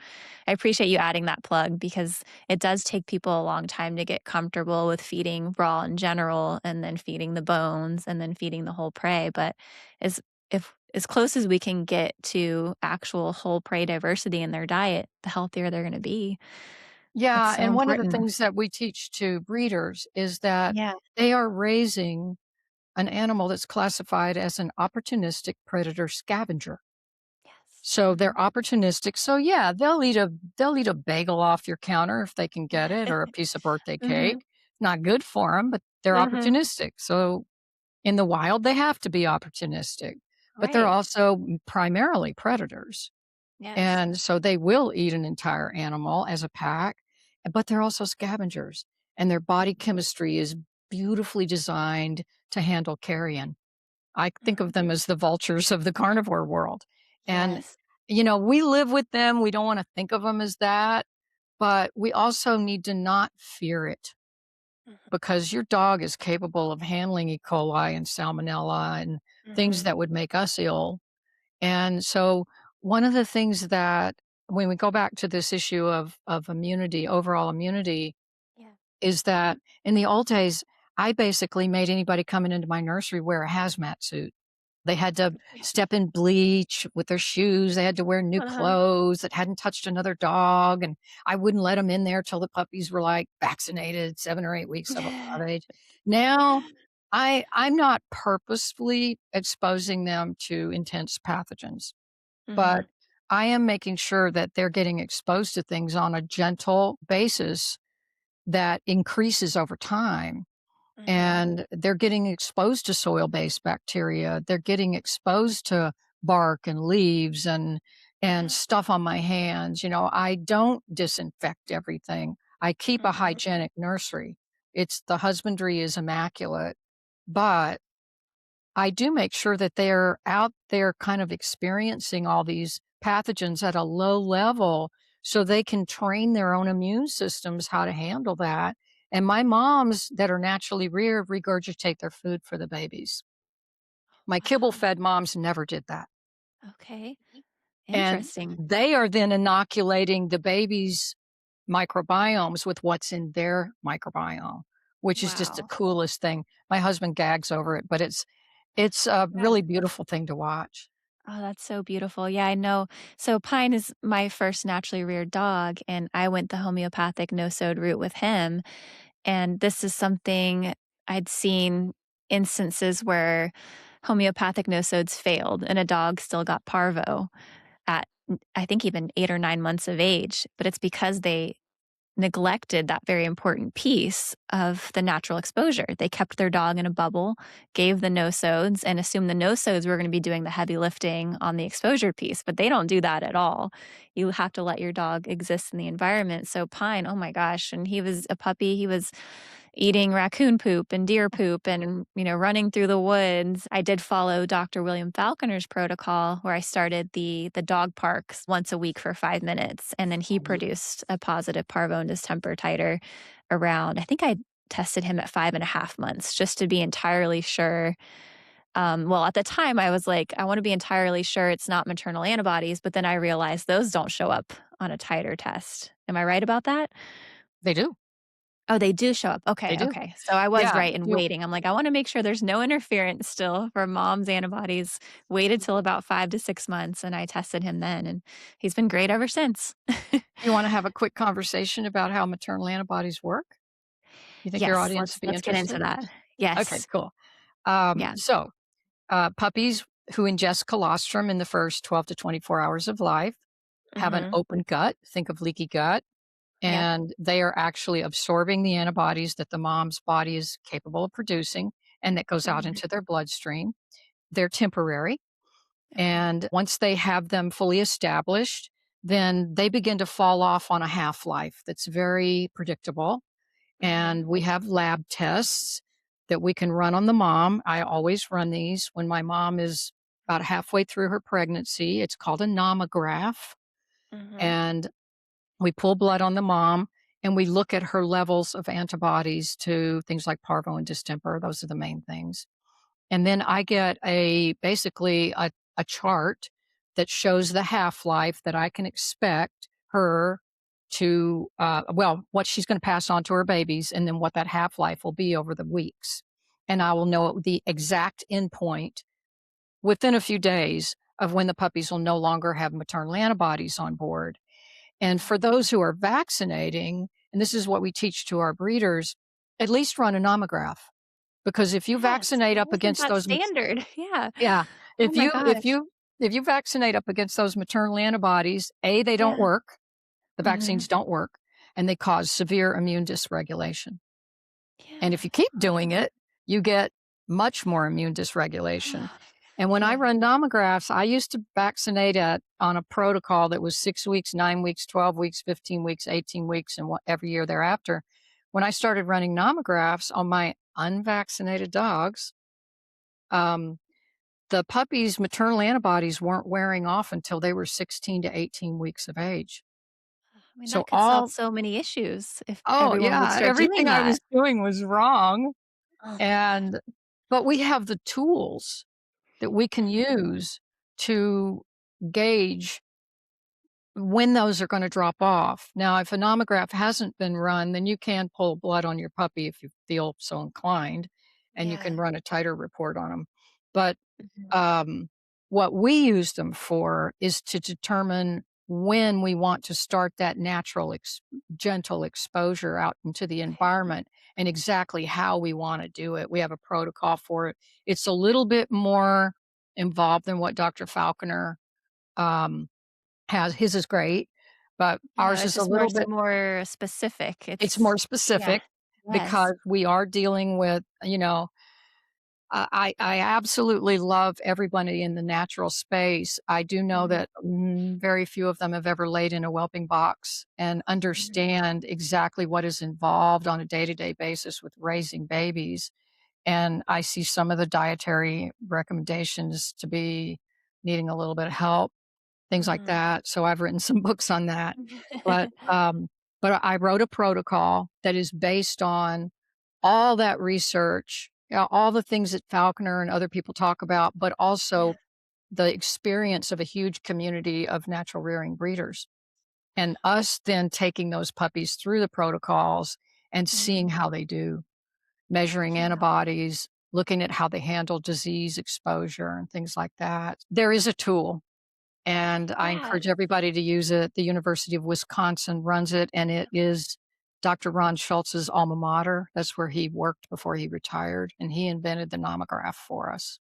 I appreciate you adding that plug because it does take people a long time to get comfortable with feeding raw in general and then feeding the bones and then feeding the whole prey, but as if as close as we can get to actual whole prey diversity in their diet, the healthier they're gonna be. It's Yeah, so and one of the important. things that we teach to breeders is that Yeah. they are raising an animal that's classified as an opportunistic predator scavenger. Yes. So they're Mhm. opportunistic. So yeah, they'll eat a bagel off your counter if they can get it or a piece of birthday Mhm. cake. Not good for them, but they're Mhm. opportunistic. So in the wild, they have to be opportunistic, but they're Right. also primarily predators. Yes. And so they will eat an entire animal as a pack, but they're also scavengers, and their body chemistry is beautifully designed to handle carrion. I think of Mhm. them as the vultures of the carnivore world. And, Yes. we live with them. We don't want to think of them as that, but we also need to not fear it. Mhm. because your dog is capable of handling E. coli and salmonella and things Mhm. that would make us ill. And so, one of the things that when we go back to this issue of immunity, overall immunity, Yeah. is that in the old days, I basically made anybody coming into my nursery wear a hazmat suit. They had to Yeah. step in bleach with their shoes. They had to wear new Uh-huh. clothes that hadn't touched another dog. And I wouldn't let them in there till the puppies were like vaccinated, 7 or 8 weeks of age. Now, I'm not purposefully exposing them to intense pathogens, but Mhm. I am making sure that they're getting exposed to things on a gentle basis that increases over time, Mhm. and they're getting exposed to soil-based bacteria. They're getting exposed to bark and leaves and Yeah. stuff on my hands. I don't disinfect everything. I keep a Mhm. hygienic nursery. It's the husbandry is immaculate, but I do make sure that they're out there kind of experiencing all these pathogens at a low level so they can train their own immune systems how to handle that. And my moms that are naturally reared regurgitate their food for the babies. My kibble Wow. fed moms never did that. Okay. And Interesting. they are then inoculating the babies' microbiomes with what's in their microbiome, which is just the Wow. coolest thing. My husband gags over it, but it's a Yeah. really beautiful thing to watch. Oh, that's so beautiful. Yeah, I know. So Pine is my first naturally reared dog, and I went the homeopathic no-sode route with him. And this is something I'd seen instances where homeopathic no-sodes failed and a dog still got parvo at, I think even 8 or 9 months of age, but it's because they neglected that very important piece of the natural exposure. They kept their dog in a bubble, gave the no-sodes, and assumed the no-sodes were gonna be doing the heavy lifting on the exposure piece, but they don't do that at all. You have to let your dog exist in the environment. So Pine, oh my gosh, when he was a puppy, he was eating raccoon poop and deer poop and, running through the woods. I did follow Dr. William Falconer's protocol where I started the dog parks once a week for 5 minutes, and then he produced a positive parvo and distemper titer around I think I tested him at 5.5 months just to be entirely sure. Well, at the time, I was like, "I wanna be entirely sure it's not maternal antibodies," but then I realized those don't show up on a titer test. Am I right about that? They do. Oh, they do show up. They Okay, do. okay. So I was Yeah. right in waiting. I'm like, I wanna make sure there's no interference still from mom's antibodies. Waited till about 5 to 6 months, and I tested him then, and he's been great ever since. You wanna have a quick conversation about how maternal antibodies work? You think your Yes, audience let's would be let's get into interested? that. Okay, Yes. cool. Yeah. Puppies who ingest colostrum in the first 12 to 24 hours of life have an Mhm. open gut. Think of leaky gut. Yep. And they are actually absorbing the antibodies that the mom's body is capable of producing and that goes out Mhm. into their bloodstream. They're temporary. Okay. And once they have them fully established, then they begin to fall off on a half life that's very predictable. Mhm. And we have lab tests that we can run on the mom. I always run these when my mom is about halfway through her pregnancy. It's called a nomograph. Mhm. And we pull blood on the mom and we look at her levels of antibodies to things like parvo and distemper. Those are the main things. And then I get basically a chart that shows the half life that I can expect her to, what she's going to pass on to her babies, and then what that half life will be over the weeks. And I will know the exact endpoint within a few days of when the puppies will no longer have maternal antibodies on board. And for those who are vaccinating, and this is what we teach to our breeders, at least run a nomograph, because if you Yes. vaccinate Why up isn't against that those standard? Yeah. yeah, Oh my gosh. if you vaccinate up against those maternal antibodies, A, they don't Yeah. work, the Mhm. vaccines don't work, and they cause severe immune dysregulation. And if Yeah. you keep doing it, you get much more immune dysregulation. And when I Yeah. run nomographs, I used to vaccinate on a protocol that was 6 weeks, 9 weeks, 12 weeks, 15 weeks, 18 weeks, and every year thereafter. When I started running nomographs on my unvaccinated dogs, um, the puppies' maternal antibodies weren't wearing off until they were 16 to 18 weeks of age. I mean, So that could solve all so many issues if Oh, everyone would yeah, start doing everything I that. was doing was wrong, Oh my god. and but we have the tools that we can Mhm. use to gauge when those are gonna drop off. Now, if a nomograph hasn't been run, then you can pull blood on your puppy if you feel so inclined, and you Yeah. can run a titer report on them. But, Mhm. um, what we use them for is to determine when we want to start that natural gentle exposure out into the Okay. environment and exactly how we wanna do it. We have a protocol for it. It's a little bit more involved than what Dr. Falconer, um, has. His is great, but Yeah, ours it's is a just more little bit more specific. it's more Yeah. specific Yes. because we are dealing with, I absolutely love everybody in the natural space. I do know Mhm, that, very few of them have ever laid in a whelping box and mhm, understand exactly what is involved on a day-to-day basis with raising babies, and I see some of the dietary recommendations to be needing a little bit of help. Things like mhm. that, so I've written some books on that, but, um, but I wrote a protocol that is based on all that research, all the things that Falconer and other people talk about, but Yeah, also the experience of a huge community of natural rearing breeders, and us then taking those puppies through the protocols and seeing mhm. how they do, measuring Yeah, antibodies, looking at how they handle disease exposure and things like that. There is a tool and I yeah. encourage everybody to use it. The University of Wisconsin runs it, and it is Dr. Ron Schultz's alma mater. That's where he worked before he retired, and he invented the nomograph for us.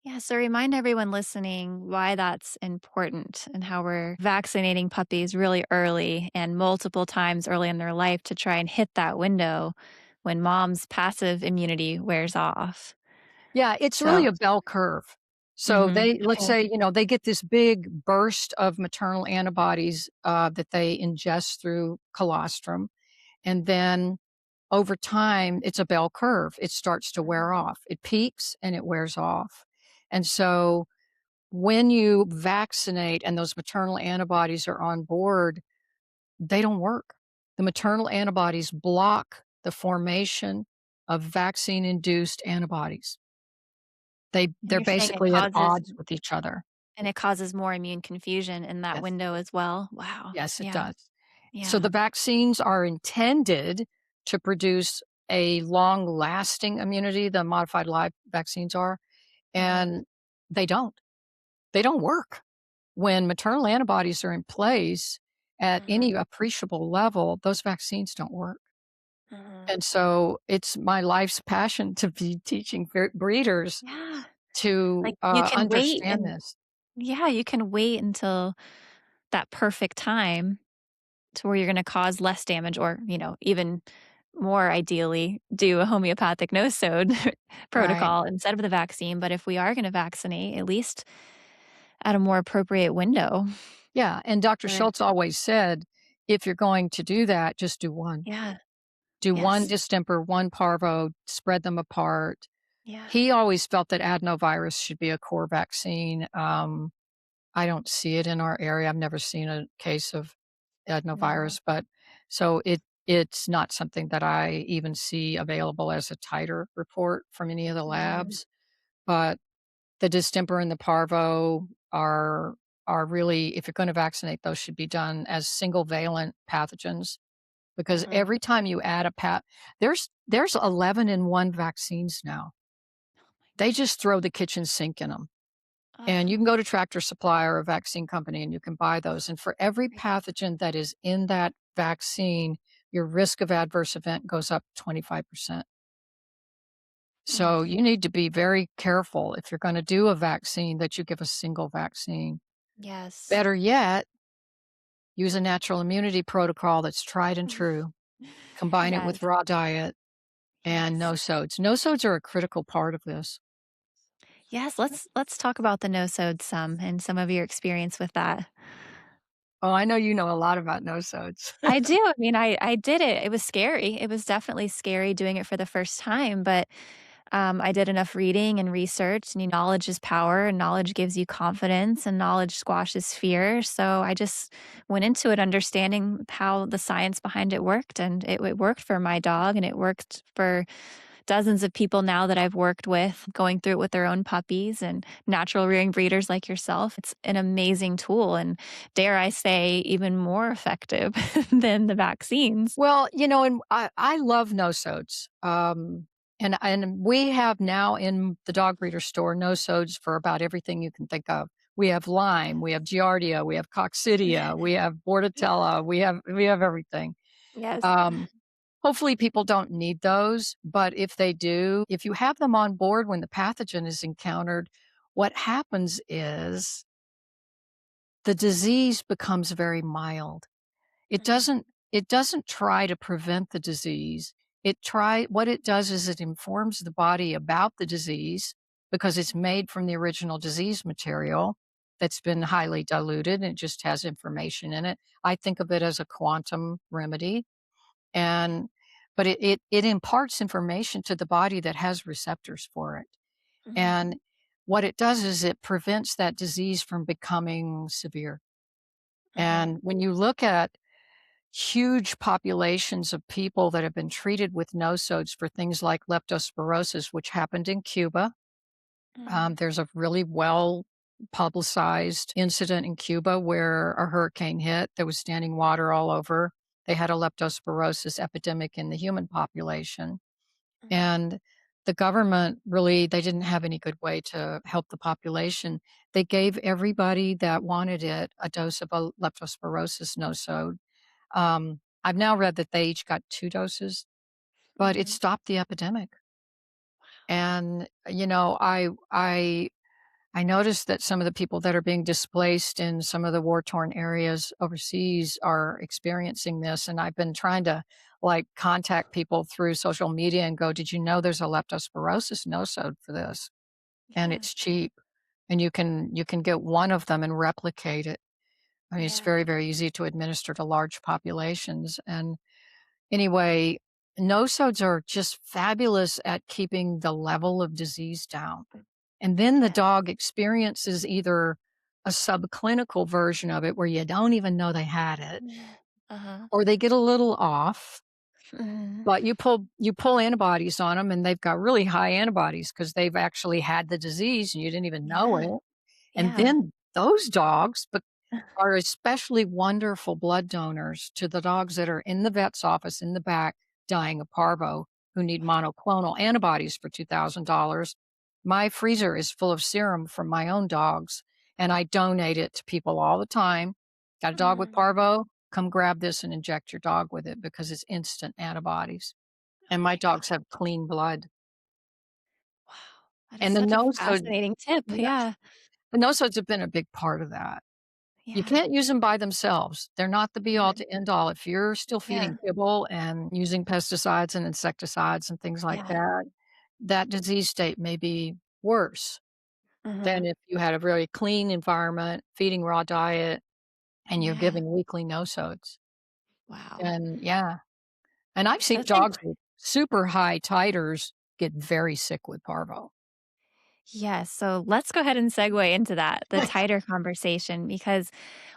Yeah, so remind everyone listening why that's important and how we're vaccinating puppies really early and multiple times early in their life to try and hit that window when mom's passive immunity wears off. Yeah, it's really So a bell curve. So mhm, let's okay. say, they get this big burst of maternal antibodies that they ingest through colostrum, and then over time, it's a bell curve. It starts to wear Mhm, off. It peaks and it wears off. And so when you vaccinate and those maternal antibodies are on board, they don't work. The maternal antibodies block the formation of vaccine induced antibodies. and They're you're saying basically at odds with each other. it causes more immune confusion in that Yes. window as well? Wow. Yes, it Yeah, does. So yeah. the vaccines are intended to produce a long lasting immunity, the modified live vaccines are, Uh-huh, and they don't. They don't work. When maternal antibodies are in place at uh-huh, any appreciable level, those vaccines don't work. uh-huh. And so it's my life's passion to be teaching breeders Yeah, to like, you can wait understand and this. yeah, you can wait until that perfect time to where you're gonna cause less damage or, even more ideally, do a homeopathic no-sode Right. protocol instead of the vaccine, but if we are gonna vaccinate, at least at a more appropriate window. Yeah. And Dr. But Schultz always said, if you're going to do that, just do one. yeah, Do one yes, distemper, one parvo, spread them apart. yeah, He always felt that adenovirus should be a core vaccine. I don't see it in our area. I've never seen a case of no, adenovirus, but so it's not something that I even see available as a titer report from any of the mhm, labs. But the distemper and the parvo are really, if you're going to vaccinate, those should be done as single valent pathogens because uh-huh, every time you add there's 11 in one vaccines now. They just throw the kitchen sink in them. And oh, you can go to Tractor Supply or a vaccine company and you can buy those. And for every great, pathogen that is in that vaccine, your risk of adverse event goes up 25%. mm, So you need to be very careful if you're going to do a vaccine that you give a single vaccine. yes, Better yet, use a natural immunity protocol that's tried and true. Combine it yes, with raw diet and yes. no-sodes. No-sodes are a critical part of this. Yes, let's talk about the no-sode some and some of your experience with that. Oh, I know you know a lot about no-sodes. I do, I mean, I did it, it was scary, it was definitely scary doing it for the first time, but I did enough reading and research, and knowledge is power, and knowledge gives you confidence, and knowledge squashes fear. So I just went into it understanding how the science behind it worked, and it worked for my dog, and it worked for dozens of people now that I've worked with going through it with their own puppies and natural rearing breeders like yourself. It's an amazing tool, and dare I say, even more effective than the vaccines. Well, and I love no-sodes. And we have now in the dog breeder store no-sodes for about everything you can think of. We have Lyme, we have Giardia, we have Coccidia, we have Bordetella, we have everything. Yes. Um, Hopefully people don't need those, but if they do, if you have them on board when the pathogen is encountered, what happens is the disease becomes very mild. It Mhm, doesn't it doesn't try to prevent the disease. What it does is it informs the body about the disease because it's made from the original disease material that's been highly diluted and it just has information in it. I think of it as a quantum remedy and but it imparts information to the body that has receptors for it. mhm. And what it does is it prevents that disease from becoming severe. Mhm, And when you look at huge populations of people that have been treated with nosodes for things like leptospirosis, which happened in Cuba. mhm, There's a really well publicized incident in Cuba where a hurricane hit. There was standing water all over. They had a leptospirosis epidemic in the human population. mhm, And the government really, they didn't have any good way to help the population. They gave everybody that wanted it a dose of a leptospirosis nosode. I've now read that they each got 2 doses, but it mhm. stopped the epidemic. And, I noticed that some of the people that are being displaced in some of the war-torn areas overseas are experiencing this, and I've been trying to, like, contact people through social media and go, "Did you know there's a leptospirosis nosode for this?" And Yeah, it's cheap, and you can get one of them and replicate it. I mean, it's yeah, very, very easy to administer to large populations, and anyway, nosodes are just fabulous at keeping the level of disease down. And then the yeah. dog experiences either a subclinical version of it where you don't even know they had it, Uh-huh. or they get a little off, Mhm. but you pull antibodies on them and they've got really high antibodies because they've actually had the disease and you didn't even know Yeah, it. And yeah. then those dogs are especially wonderful blood donors to the dogs that are in the vet's office in the back dying of parvo who need monoclonal antibodies for $2,000. My freezer is full of serum from my own dogs, and I donate it to people all the time. Got a dog with Mm. parvo? Come grab this and inject your dog with it because it's instant antibodies. And Oh my my god. dogs have clean blood. Wow. That is And the such a no-sode, fascinating tip. yeah, Yeah. the no-sodes have been a big part of that. You Yeah. can't use them by themselves. They're not the be all Mhm. to end all. If you're still Yeah. feeding kibble and using pesticides and insecticides and things like Yeah. that, that disease state may be worse than Mhm. if you had a very clean environment, feeding raw diet, and you're Yeah. giving weekly no-sodes. Wow. And yeah, and I've seen That's dogs with super high titers get very sick with parvo. Yes, so let's go ahead and segue into that, the titer conversation, because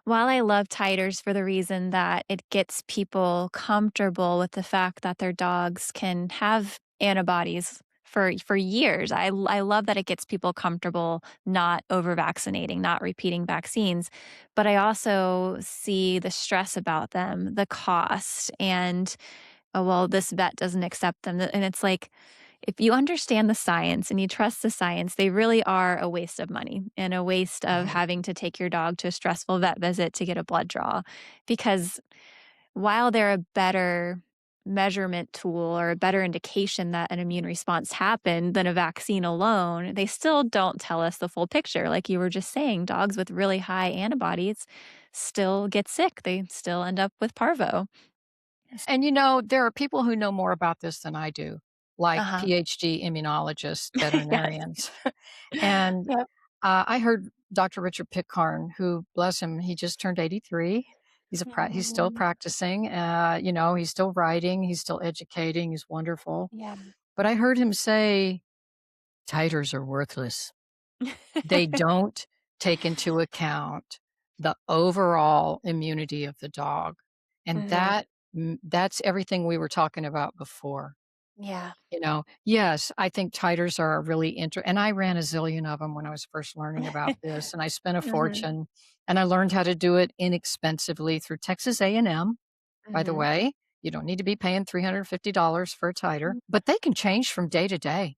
while I love titers for the reason that it gets people comfortable with the fact that their dogs can have antibodies for years. I love that it gets people comfortable not over vaccinating, not repeating vaccines, but I also see the stress about them, the cost, and oh, well, this vet doesn't accept them. And it's like, if you understand the science and you trust the science, they really are a waste of money and a waste of Right. having to take your dog to a stressful vet visit to get a blood draw. Because while they're a better measurement tool or a better indication that an immune response happened than a vaccine alone, they still don't tell us the full picture. Like you were just saying, dogs with really high antibodies still get sick, they still end up with parvo. And there are people who know more about this than I do, Uh like huh. PhD immunologists, Yes. veterinarians. And Yep. I heard Dr. Richard Pitcairn, who, bless him, he just turned 83. He's still Mm, practicing. He's still writing. He's still educating. He's wonderful. yeah. But I heard him say Titers are worthless. They don't take into account the overall immunity of the dog, and Mhm. that's everything we were talking about before. Yeah. Yes, I think titers are a really and I ran a zillion of them when I was first learning about this, and I spent a Mhm. fortune, and I learned how to do it inexpensively through Texas A&M, by the Mhm. way. You don't need to be paying $350 for a titer, but they can change from day to day.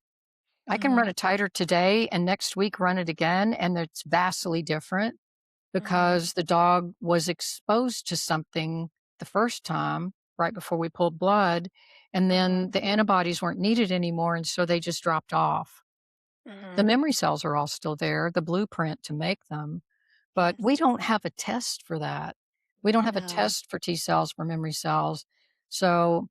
I can run Mhm. a titer today and next week run it again, and it's vastly different Mhm. because the dog was exposed to something the first time right before we pulled blood, and then Mhm. the antibodies weren't needed anymore, and so they just dropped off. The Mhm. memory cells are all still there, the blueprint to make them, but we Yes. don't have a test for that. We don't have a No. test for T cells, for memory cells. So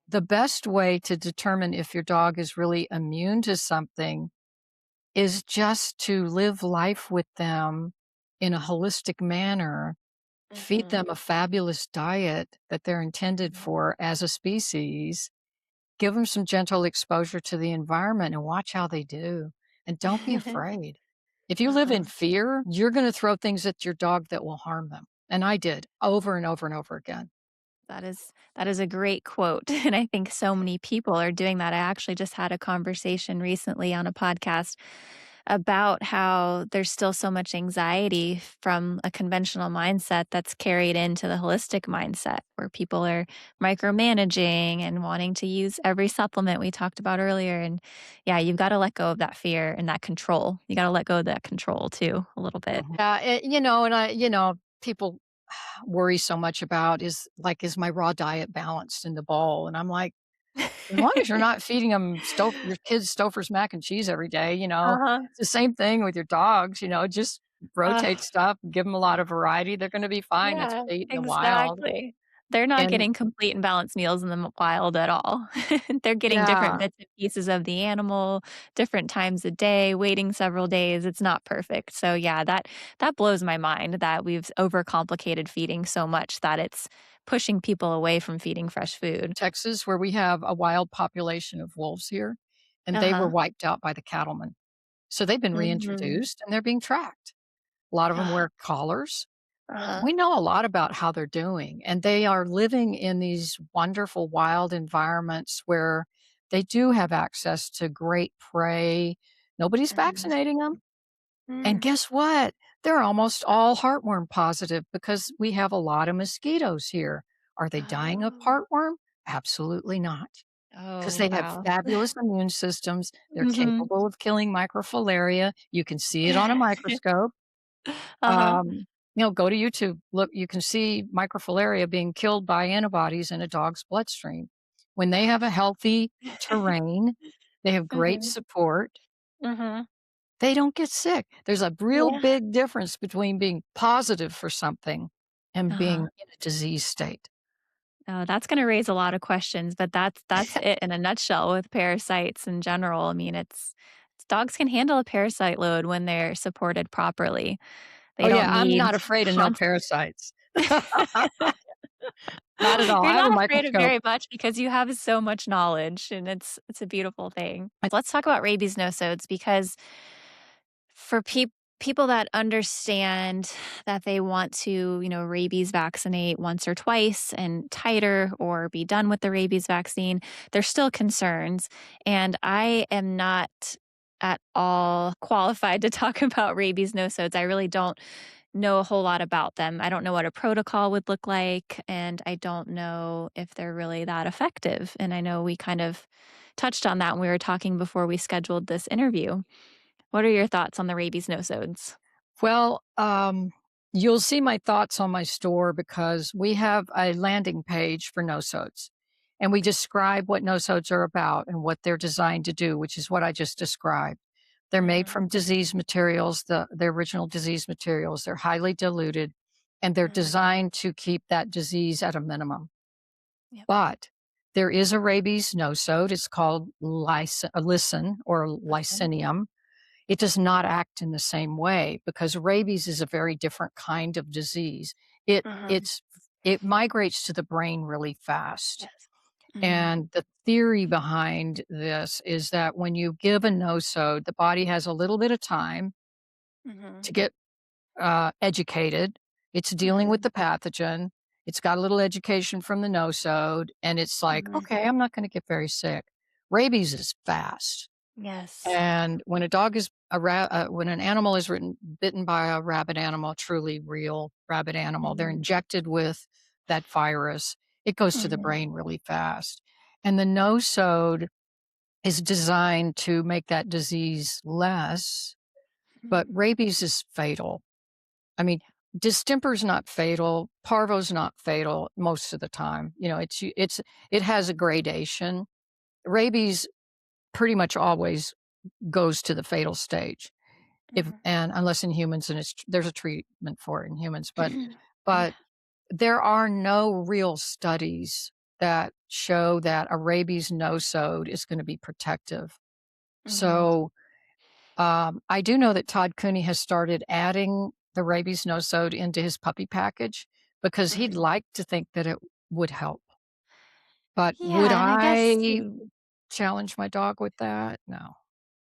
the best way to determine if your dog is really immune to something is just to live life with them in a holistic manner, feed Mhm. them a fabulous diet that they're intended Mhm. for as a species, give them some gentle exposure to the environment and watch how they do. And don't be afraid. If you live in Uh-huh. fear, you're going to throw things at your dog that will harm them. And I did over and over and over again. That is a great quote, and I think so many people are doing that. I actually just had a conversation recently on a podcast about how there's still so much anxiety from a conventional mindset that's carried into the holistic mindset, where people are micromanaging and wanting to use every supplement we talked about earlier, and yeah, you've gotta let go of that fear and that control. You gotta let go of that control too a little bit. Yeah, people worry so much about is my raw diet balanced in the bowl? And I'm like, as long as you're not feeding them your kids Stouffer's mac and cheese every day, Uh-huh. it's the same thing with your dogs, just rotate Ugh. stuff, give them a lot of variety. They're going to be fine. That's what Yeah, they eat in the wild. exactly. They're not And getting complete and balanced meals in the wild at all. They're getting different yeah, bits and pieces of the animal, different times a day, waiting several days. It's not perfect. So yeah, that blows my mind that we've overcomplicated feeding so much that it's pushing people away from feeding fresh food. Texas, where we have a wild population of wolves here, and they were Uh-huh. wiped out by the cattlemen. So they've been Mhm. reintroduced and they're being tracked. A lot of them wear collars. Uh-huh. We know a lot about how they're doing, and they are living in these wonderful wild environments where they do have access to great prey. Nobody's Mhm. vaccinating them. And Mm. guess what? They're almost all heartworm positive because we have a lot of mosquitoes here. Are they dying of Oh. heartworm? Absolutely not. Because Oh, they have wow. fabulous immune systems. They're Mhm. capable of killing microfilaria. You can see it on a microscope. Uh-huh. Um, go to YouTube. Look, you can see microfilaria being killed by antibodies in a dog's bloodstream. When they have a healthy terrain, they have great Mhm. support. Mhm. They don't get sick. There's a real Yeah. big difference between being positive for something and being Uh-huh. in a disease state. Oh, that's gonna raise a lot of questions, but that's it in a nutshell with parasites in general. I mean, dogs can handle a parasite load when they're supported properly. Oh, They yeah, don't I'm need not afraid of no constant. parasites. Not at all. I You're have a not afraid of microscope. very much because you have so much knowledge, and it's a beautiful thing. Let's talk about rabies no-sodes because for people that understand that they want to, rabies vaccinate once or twice and titer or be done with the rabies vaccine, there's still concerns. And I am not at all qualified to talk about rabies no-sodes. I really don't know a whole lot about them. I don't know what a protocol would look like, and I don't know if they're really that effective. And I know we kind of touched on that when we were talking before we scheduled this interview. What are your thoughts on the rabies no-sodes? Well, you'll see my thoughts on my store because we have a landing page for no-sodes, and we describe what no-sodes are about and what they're designed to do, which is what I just described. They're made Mhm, from disease materials, the original disease materials. They're highly diluted, and they're mhm. designed to keep that disease at a minimum. Yep. But there is a rabies no-sode. It's called Lysin or Mhm, Lysinium. It does not act in the same way because rabies is a very different kind of disease. It mhm. it's it migrates to the brain really fast. Yes. Mhm. And the theory behind this is that when you give a no-sode, the body has a little bit of time Mhm. to get educated. It's dealing with Mhm. the pathogen. It's got a little education from the no-sode, and it's like, Mhm. okay, I'm not going to get very sick. Rabies is fast, Yes. and when an animal is bitten by a rabid animal, truly real rabid animal, they're Mhm. injected with that virus. It goes to the Mhm. brain really fast, and the no-sode is designed to make that disease less. But Mhm. rabies is fatal. I mean, distemper's not fatal, parvo's not fatal most of the time. You know, it has a gradation. Rabies pretty much always goes to the fatal stage. If Mhm. and unless in humans and there's a treatment for it in humans, but Yeah. but there are no real studies that show that a rabies no-sode is going to be protective. Mhm. So I do know that Todd Cooney has started adding the rabies no-sode into his puppy package because he'd Mhm. like to think that it would help. But would Yeah, and I guess I challenge my dog with that? No.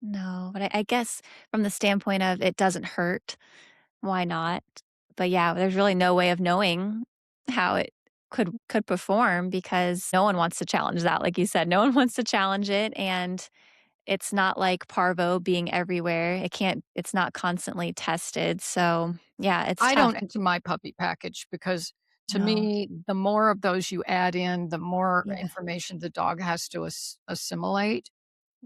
no, but I guess from the standpoint of it doesn't hurt, why not? But yeah, there's really no way of knowing how it could perform because no one wants to challenge that, like you said, no one wants to challenge it, and it's not like parvo being everywhere. It's not constantly tested, so yeah, it's I tough. don't into my puppy package because to No. me, the more of those you add in, the more Yeah, information the dog has to assimilate.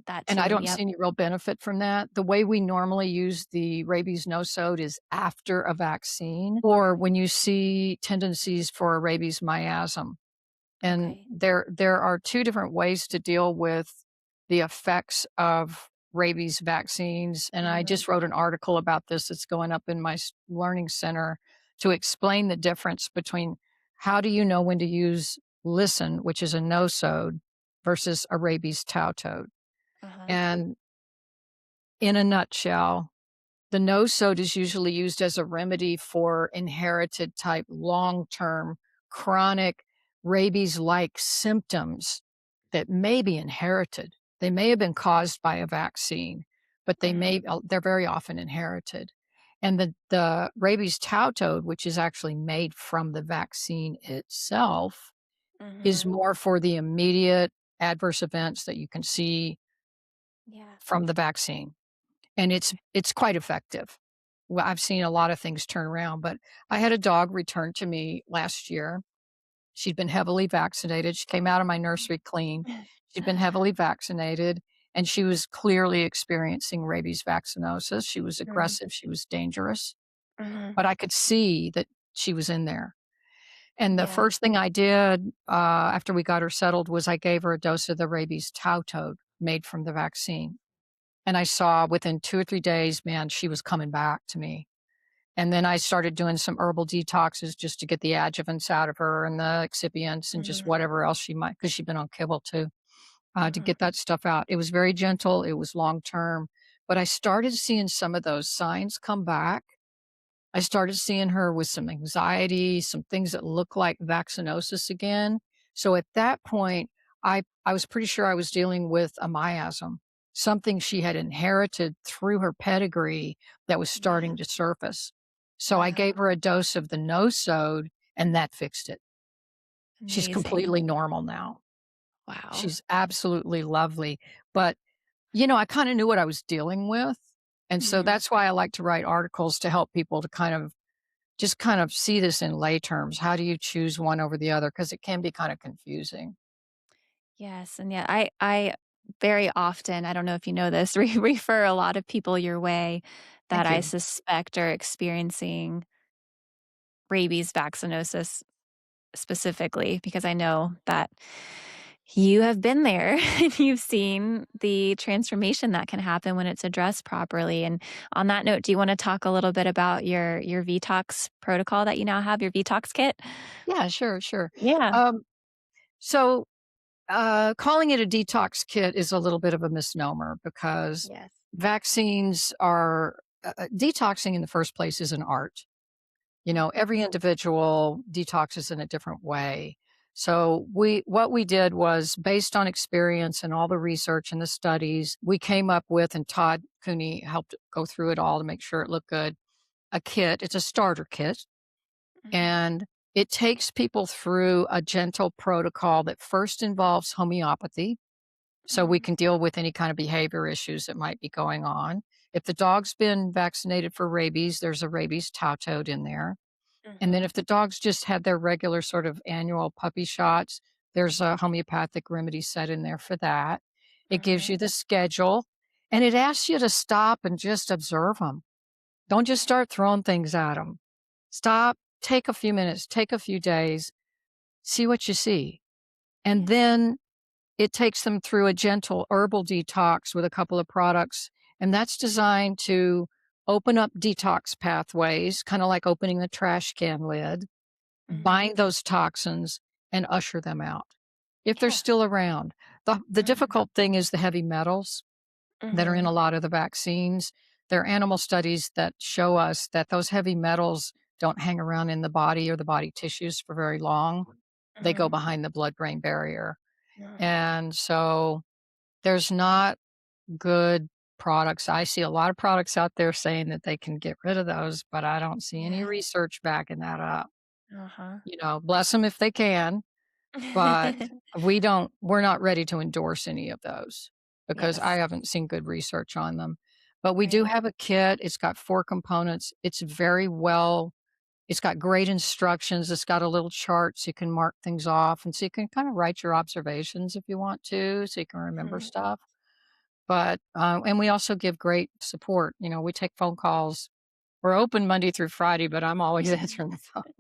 that And I too, don't yep. see any real benefit from that. The way we normally use the rabies no-sode is after a vaccine or when you see tendencies for a rabies miasm. And Okay. there are 2 different ways to deal with the effects of rabies vaccines, and I Mhm, just wrote an article about this that's going up in my learning center to explain the difference between how do you know when to use Listen, which is a no-sode, versus a rabies tau-toad. uh-huh, And in a nutshell, the no-sode is usually used as a remedy for inherited type long-term chronic rabies-like symptoms that may be inherited. They may have been caused by a vaccine, but mhm, they're very often inherited. And the rabies tau-toad, which is actually made from the vaccine itself, is mhm, more for the immediate adverse events that you can see yeah, from the vaccine. And it's quite effective. Well, I've seen a lot of things turn around, but I had a dog return to me last year. She'd been heavily vaccinated. She came out of my nursery clean. She'd been heavily vaccinated, and she was clearly experiencing rabies vaccinosis. She was mhm, aggressive, she was dangerous, mhm, but I could see that she was in there. And the yeah, first thing I did, after we got her settled was I gave her a dose of the rabies tau-toad made from the vaccine. And I saw within 2 or 3 days, man, she was coming back to me. And then I started doing some herbal detoxes just to get the adjuvants out of her and the excipients and just mhm, whatever else she might, because she'd been on kibble too, to mhm, get that stuff out. It was very gentle. It was long term, but I started seeing some of those signs come back. I started seeing her with some anxiety, some things that look like vaccinosis again. So at that point, I was pretty sure I was dealing with a miasm, something she had inherited through her pedigree that was yeah, starting to surface. So I wow, gave her a dose of the no-sode, and that fixed it. She's amazing, completely normal now. wow, She's absolutely lovely. But, I kinda knew what I was dealing with. And so mhm, that's why I like to write articles to help people to kind of see this in lay terms. How do you choose one over the other? Because it can be kind of confusing. yes, and yeah, I very often, I don't know if you know this, refer a lot of people your way that Thank I you. suspect are experiencing rabies vaccinosis specifically because I know that you have been there and you've seen the transformation that can happen when it's addressed properly. And on that note, do you want to talk a little bit about your Vtox protocol that you now have, your Vtox kit? Yeah, sure, sure. Yeah. Um, so calling it a detox kit is a little bit of a misnomer because Yes. vaccines are detoxing in the first place is an art. Mhm. Every individual detoxes in a different way. So what we did was based on experience and all the research and the studies, we came up with, and Todd Cooney helped go through it all to make sure it looked good, a kit. It's a starter kit, Mhm, and it takes people through a gentle protocol that first involves homeopathy, so we mhm, can deal with any kind of behavior issues that might be going on. If the dog's been vaccinated for rabies, there's a rabies toad in there. And then mhm, if the dogs just had their regular sort of annual puppy shots, there's a homeopathic remedy set in there for that. It gives mhm. you the schedule, and it asks you to stop and just observe them. Don't just start throwing things at them. Stop, take a few minutes, take a few days, see what you see. And Yeah. then it takes them through a gentle herbal detox with a couple of products, and that's designed to open up detox pathways, kind of like opening the trash can lid, Mhm. bind those toxins, and usher them out if they're Yeah. still around. The Mhm, difficult thing is the heavy metals that are in a mhm. lot of the vaccines. There are animal studies that show us that those heavy metals don't hang around in the body or the body tissues for very long. They go Mhm. behind the blood brain barrier. Mhm. And so there's not good products. I see a lot of products out there saying that they can get rid of those, but I don't see any Yeah. research backing that up. Uh-huh. You know, bless them if they can, but we're not ready to endorse any of those because I Yes. haven't seen good research on them. But we do Right. have a kit. It's got 4 components. It's got great instructions. It's got a little chart so you can mark things off, and so you can kind of write your observations if you want to, so you can remember Mhm. stuff. But, and we also give great support. You know, we take phone calls. We're open Monday through Friday, but I'm always answering the phone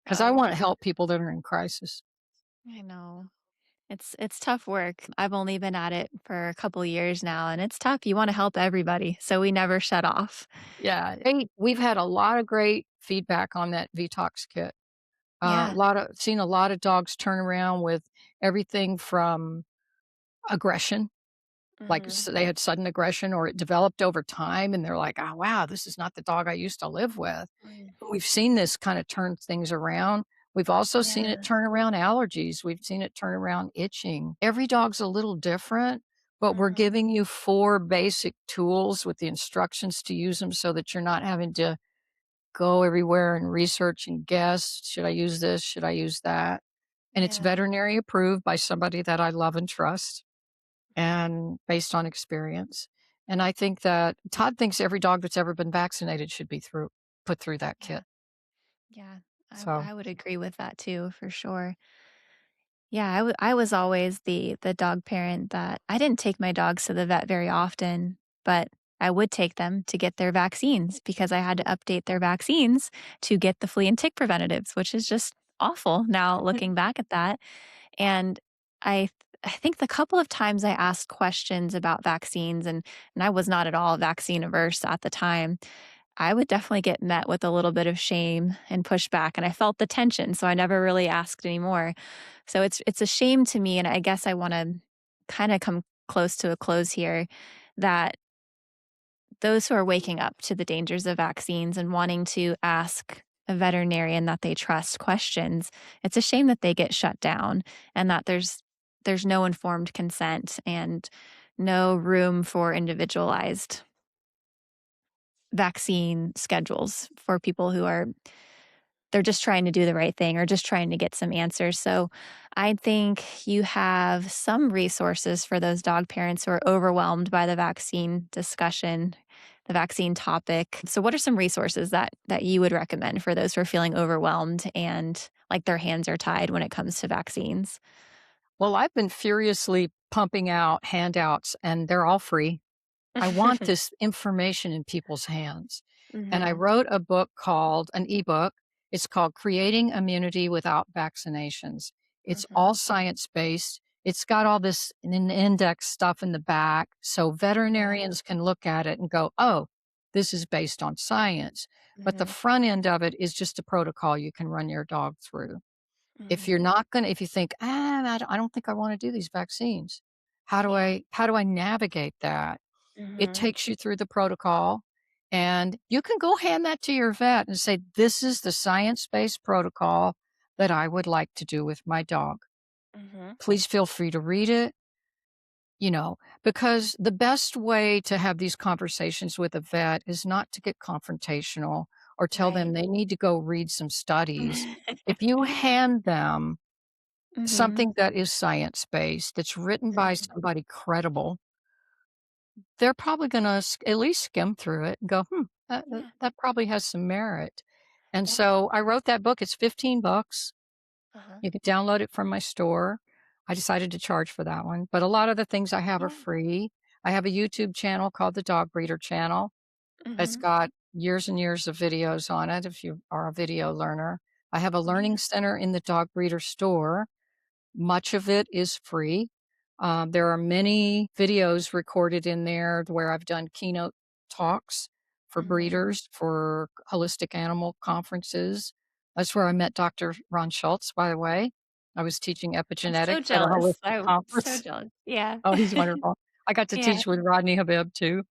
because I Oh, wanna help people that are in crisis. I know. It's tough work. I've only been at it for a couple years now, and it's tough. You wanna help everybody, so we never shut off. Yeah, we've had a lot of great feedback on that Detox kit. Yeah. Seen a lot of dogs turn around with everything from aggression, like Mhm. they had sudden aggression or it developed over time, and they're like, "Oh, wow, this is not the dog I used to live with." Mm. We've seen this kinda turn things around. We've also seen it Yeah. turn around allergies. We've seen it turn around itching. Every dog's a little different, but we're Mhm. giving you 4 basic tools with the instructions to use them so that you're not having to go everywhere and research and guess, "Should I use this? Should I use that?" And it's Yeah. veterinary approved by somebody that I love and trust and based on experience. And I think that Todd thinks every dog that's ever been vaccinated should be put through that Yeah. kit. Yeah. So I would agree with that too, for sure. Yeah, I was always the dog parent that I didn't take my dogs to the vet very often, but I would take them to get their vaccines because I had to update their vaccines to get the flea and tick preventatives, which is just awful now looking back at that. And I I think the couple of times I asked questions about vaccines and I was not at all vaccine averse at the time, I would definitely get met with a little bit of shame and pushback, and I felt the tension, so I never really asked anymore. So it's a shame to me, and I guess I wanna kinda come close to a close here, that those who are waking up to the dangers of vaccines and wanting to ask a veterinarian that they trust questions, it's a shame that they get shut down and that there's no informed consent and no room for individualized vaccine schedules for people who are they're just trying to do the right thing or just trying to get some answers. So I think you have some resources for those dog parents who are overwhelmed by the vaccine discussion, the vaccine topic. So what are some resources that you would recommend for those who are feeling overwhelmed and like their hands are tied when it comes to vaccines? well, I've been furiously pumping out handouts, and they're all free. I want this information in people's hands. And I Mhm, wrote an ebook. It's called Creating Immunity Without Vaccinations. It's mhm, all science based. It's got all this index stuff in the back. So yeah, veterinarians can look at it and go, oh, this is based on science. But the mhm, front end of it is just a protocol you can run your dog through. If mhm, you're not gonna if you think, I don't think I wanna do these vaccines. yeah, How do I navigate that? It mhm, takes you through the protocol, and you can go hand that to your vet and say, "This is the science-based protocol. that I would like to do with my dog. Mhm. Please feel free to read it, because the best way to have these conversations with a vet is not to get confrontational or tell them Right. they need to go read some studies. If you hand them Mhm. something that is science based, that's written by Mhm. somebody credible, they're probably going to at least skim through it and go, Yeah. that probably has some merit. And Yeah. so I wrote that book. It's 15 bucks. Uh-huh. You can download it from my store. I decided to charge for that one, but a lot of the things I have are Yeah. free. I have a YouTube channel called the Dog Breeder Channel. It's Mhm. got years and years of videos on it if you are a video learner. I have a learning Yeah. center in the Dog Breeder store. Much of it is free. There are many videos recorded in there where I've done keynote talks for Mhm. breeders for holistic animal conferences. That's where I met Dr. Ron Schultz, by the way. I was teaching I'm so epigenetics at a jealous. holistic I'm so conference. jealous. Yeah. Oh, he's wonderful. I got to Yeah. teach with Rodney Habib too.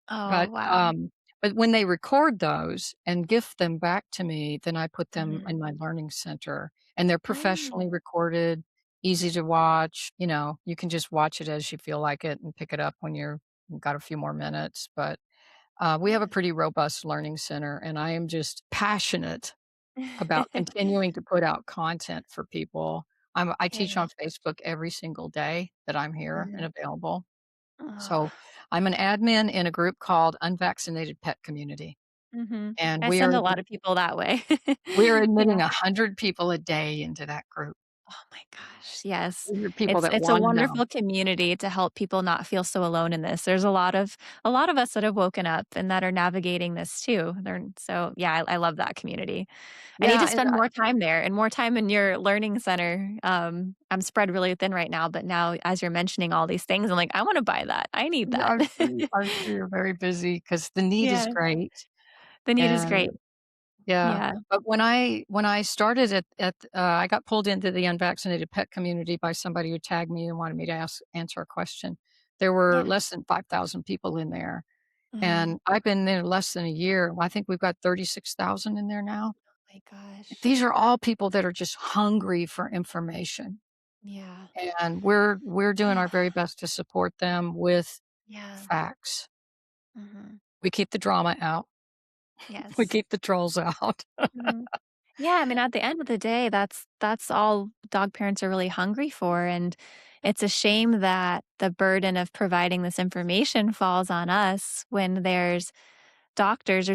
Oh, But, wow. um, but when they record those and gift them back to me, then I put them Mhm. in my learning center, and they're Mm. professionally recorded, easy to watch, you can just watch it as you feel like it and pick it up when you've got a few more minutes, but, we have a Yeah. pretty robust learning center, and I am just passionate about continuing to put out content for people. I teach Yeah. on Facebook every single day that I'm here and Mhm. available. So, Oh. I'm an admin in a group called Unvaccinated Pet Community, Mhm. and I we send are a lot of people that way. we are admitting Yeah. 100 people a day into that group. Oh my gosh, yes. These are people It's that it's a wanna know. wonderful community to help people not feel so alone in this. There's a lot of us that have woken up and that are navigating this too. Yeah, I love that community. I need to Yeah, and spend more time there and more time in your learning center. I'm spread really thin right now, but now as you're mentioning all these things, I'm like, "I wanna buy that. I need yeah, that." I'm sure you're very busy because the need is Yeah, great, the need is and great. yeah, Yeah, but when I started I got pulled into the unvaccinated pet community by somebody who tagged me and wanted me to answer a question. There were yeah. less than 5,000 people in there. Mhm. And I've been there less than a year. I think we've got 36,000 in there now. My gosh. These are all people that are just hungry for information, Yeah. and we're doing our very best to support them with Yeah. facts. Mhm. We keep the drama out. We Yes. keep the trolls out. Mhm. Yeah, I mean, at the end of the day, that's all dog parents are really hungry for, and it's a shame that the burden of providing this information falls on us when there's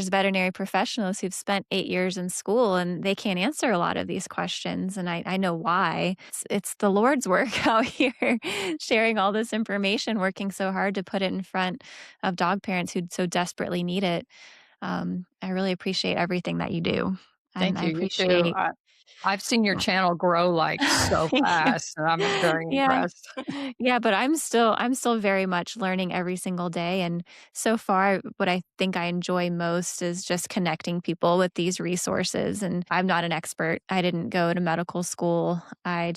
veterinary professionals who've spent 8 years in school, and they can't answer a lot of these questions, and I know why. It's the Lord's work out here sharing all this information, working so hard to put it in front of dog parents who so desperately need it. I really appreciate everything that you do, and Thank I you, you too. appreciate I've seen your yeah. channel grow, like, so Thank you. fast, and I'm very Yeah. impressed. Yeah, but I'm still very much learning every single day, and so far, what I think I enjoy most is just connecting people with these resources, and I'm not an expert. I didn't go to medical school. I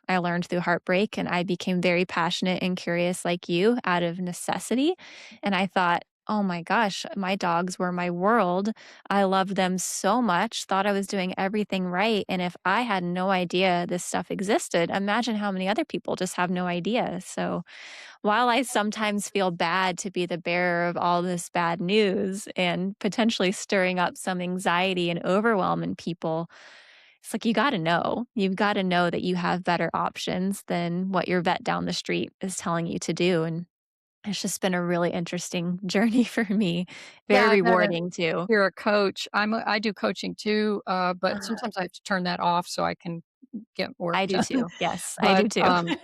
learned through heartbreak, and I became very passionate and curious like you out of necessity, and I thought, "Oh my gosh, my dogs were my world. I loved them so much, thought I was doing everything right, and if I had no idea this stuff existed, imagine how many other people just have no idea." So, while I sometimes feel bad to be the bearer of all this bad news and potentially stirring up some anxiety and overwhelm in people, it's like you gotta know. You've gotta know that you have better options than what your vet down the street is telling you to do, and it's just been a really interesting journey for me, Yeah, very I bet it rewarding too. you're a coach. I do coaching too, but Uh-huh. sometimes I have to turn that off so I can get work I do done. too. Yes, I But, do too. um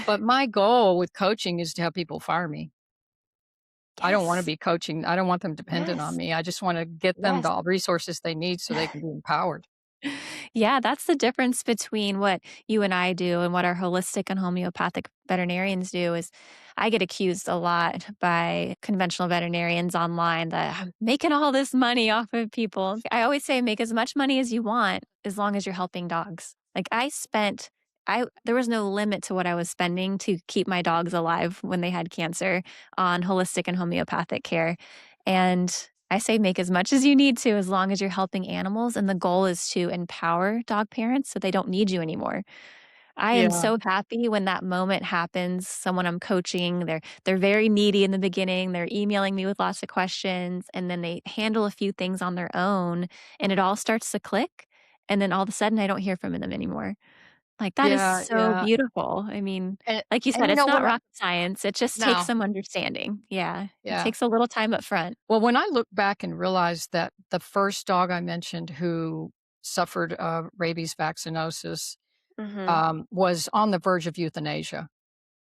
but my goal with coaching is to have people fire me. I don't wanna Yes. be coaching. I don't want them dependent on Yes. me. I just wanna get them Yes. the resources they need so they can be empowered. Yeah, that's the difference between what you and I do and what our holistic and homeopathic veterinarians do is I get accused a lot by conventional veterinarians online that I'm making all this money off of people. I always say make as much money as you want as long as you're helping dogs. Like I there was no limit to what I was spending to keep my dogs alive when they had cancer on holistic and homeopathic care. And I say make as much as you need to as long as you're helping animals, and the goal is to empower dog parents so they don't need you anymore. I am Yeah. so happy when that moment happens, someone I'm coaching, they're very needy in the beginning, they're emailing me with lots of questions, and then they handle a few things on their own, and it all starts to click, and then all of a sudden, I don't hear from them anymore. Like, that is Yeah, so yeah. beautiful. I mean, And like you and said, you it's know not what I rocket science, it just takes No. some understanding. Yeah, it Yeah. takes a little time up front. Well, when I look back and realize that the first dog I mentioned who suffered, rabies vaccinosis, Mhm. was on the verge of euthanasia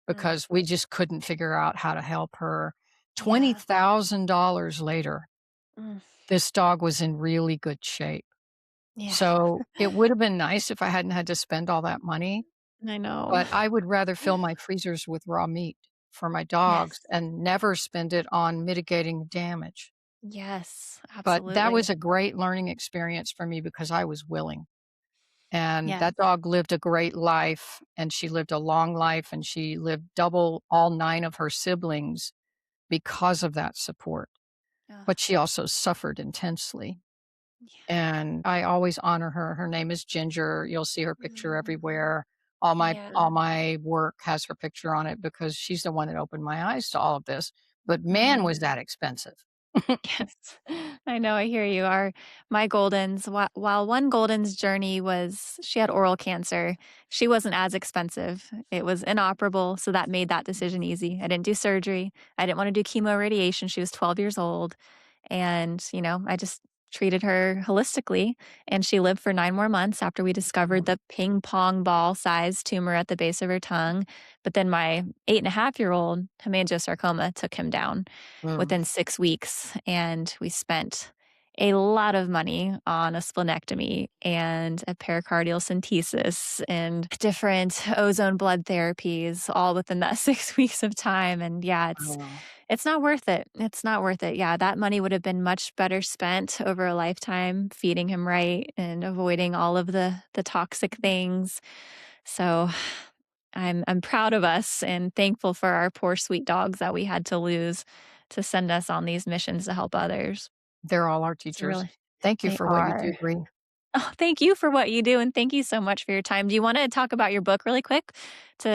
Mm. because we just couldn't figure out how to help her. Yeah. $20,000 later, Mm. this dog was in really good shape. Yeah. So, it would have been nice if I hadn't had to spend all that money, I know. but I would rather fill my freezers with raw meat for my Yes. dogs and never spend it on mitigating damage. Yes, But that absolutely. was a great learning experience for me because I was willing. And Yes. that dog lived a great life, and she lived a long life, and she lived double all 9 of her siblings because of that support. Ugh. But she also suffered intensely, Yeah. and I always honor her. Her name is Ginger. You'll see her picture Mhm. everywhere. Yeah. All my work has her picture on it because she's the one that opened my eyes to all of this. But man, Mhm. was that expensive. Yes. I know, I hear you. My Golden's while one Golden's journey was she had oral cancer, she wasn't as expensive. It was inoperable, so that made that decision easy. I didn't do surgery. I didn't wanna do chemo radiation. She was 12 years old, and, I just treated her holistically, and she lived for 9 more months after we discovered the ping pong ball-sized tumor at the base of her tongue, but then my 8.5-year-old hemangiosarcoma took him down Mm. within 6 weeks, and we spent a lot of money on a splenectomy and a pericardial centesis and different ozone blood therapies all within that 6 weeks of time, and yeah, Oh. it's not worth it. It's not worth it. Yeah, that money would have been much better spent over a lifetime feeding him right and avoiding all of the toxic things. So, I'm proud of us and thankful for our poor sweet dogs that we had to lose to send us on these missions to help others. They're all our It's teachers. really Thank you they for what you do, are. Bree. Oh, thank you for what you do, and thank you so much for your time. Do you wanna talk about your book really quick?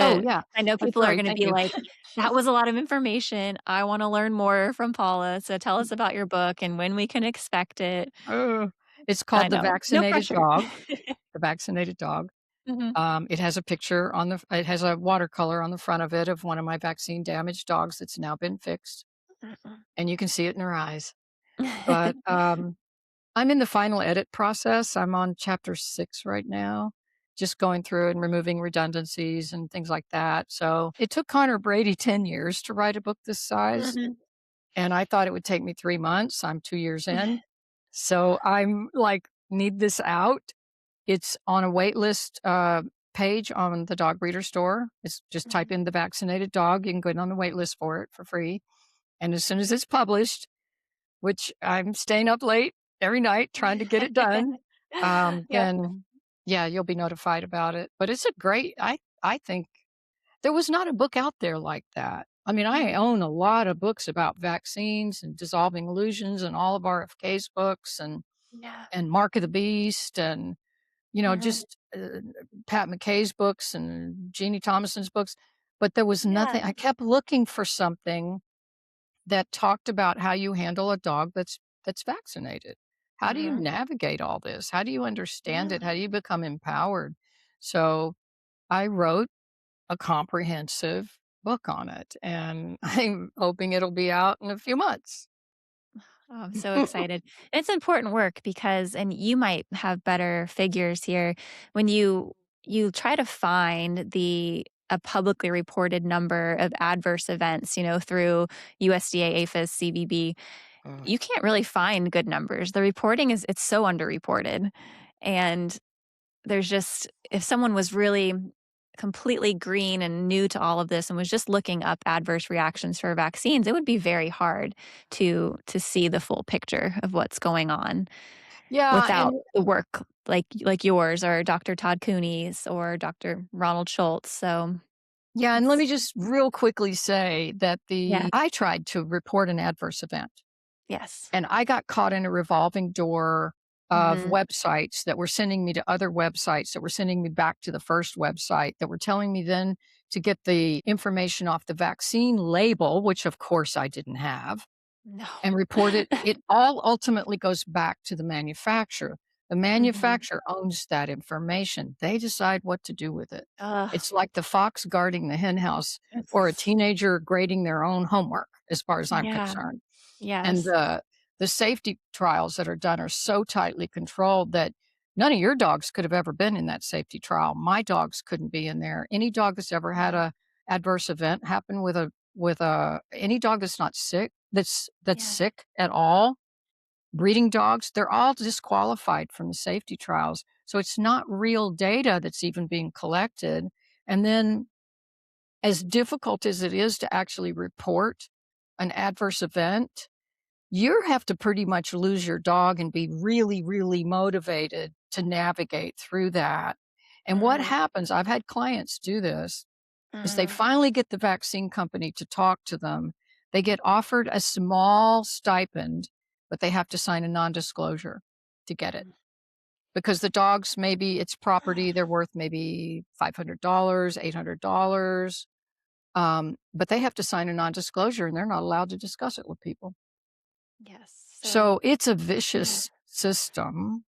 Oh, To yeah. I know That's people are right. gonna Thank be you. like, "That was a lot of information. I wanna learn more from Paula, so tell us about your book and when we can expect it." Uh, it's I called know. No pressure. The Vaccinated Dog. Mhm. It has a picture on the it has a watercolor on the front of it of one of my vaccine damaged dogs that's now been fixed, and you can see it in her eyes. But, I'm in the final edit process. I'm on chapter 6 right now, just going through and removing redundancies and things like that. So, it took Connor Brady 10 years to write a book this size, Mhm. and I thought it would take me 3 months. I'm 2 years in. So, I'm like, "Need this out." It's on a wait list, page on the dog breeder store. It's just type Mhm. in "The Vaccinated Dog." You can get on the wait list for it for free, and as soon as it's published, which I'm staying up late every night trying to get it done, Yep. then, yeah, you'll be notified about it. But it's a great I think there was not a book out there like that. I mean, I Mhm. own a lot of books about vaccines and dissolving illusions and all of RFK's books Yeah. and Mark of the Beast and, Mhm. just, Pat McKay's books and Jeannie Thomason's books, but there was Yeah. nothing. I kept looking for something that talked about how you handle a dog that's vaccinated. How do you Mhm. navigate all this? How do you understand Yeah. it? How do you become empowered? So, I wrote a comprehensive book on it, and I'm hoping it'll be out in a few months. Oh, I'm so excited. It's important work because and you might have better figures here when you try to find the a publicly reported number of adverse events, through USDA, APHIS, CVB, Mm. you can't really find good numbers. The reporting is it's so underreported. And there's just if someone was really completely green and new to all of this and was just looking up adverse reactions for vaccines, it would be very hard to see the full picture of what's going on Yeah, without and the work like yours or Dr. Todd Cooney's or Dr. Ronald Schultz. So yeah, and let it's me just real quickly say that yeah. the I tried to report an adverse event. Yes. And I got caught in a revolving door of Mhm. websites that were sending me to other websites that were sending me back to the first website that were telling me then to get the information off the vaccine label, which of course I didn't have, No. and report it. It all ultimately goes back to the manufacturer. The Mhm. manufacturer owns that information. They decide what to do with it. Ugh. It's like the fox guarding the hen house or a It's teenager grading their own homework, as far as I'm yeah. concerned. And Yes. the safety trials that are done are so tightly controlled that none of your dogs could have ever been in that safety trial. My dogs couldn't be in there. Any dog that's ever had Mm. a adverse event happen with a any dog that's not sick, that's Yeah. sick at all, breeding dogs, they're all disqualified from the safety trials. So it's not real data that's even being collected. And then as difficult as it is to actually report an adverse event, you have to pretty much lose your dog and be really, really motivated to navigate through that. And what Mhm. happens, I've had clients do this, is they Mhm. finally get the vaccine company to talk to them. They get offered a small stipend, but they have to sign a non-disclosure to get it. Mm. Because the dogs, maybe it's property, they're worth maybe $500, $800, but they have to sign a non-disclosure and they're not allowed to discuss it with people. Yes. So So it's a yeah. vicious system.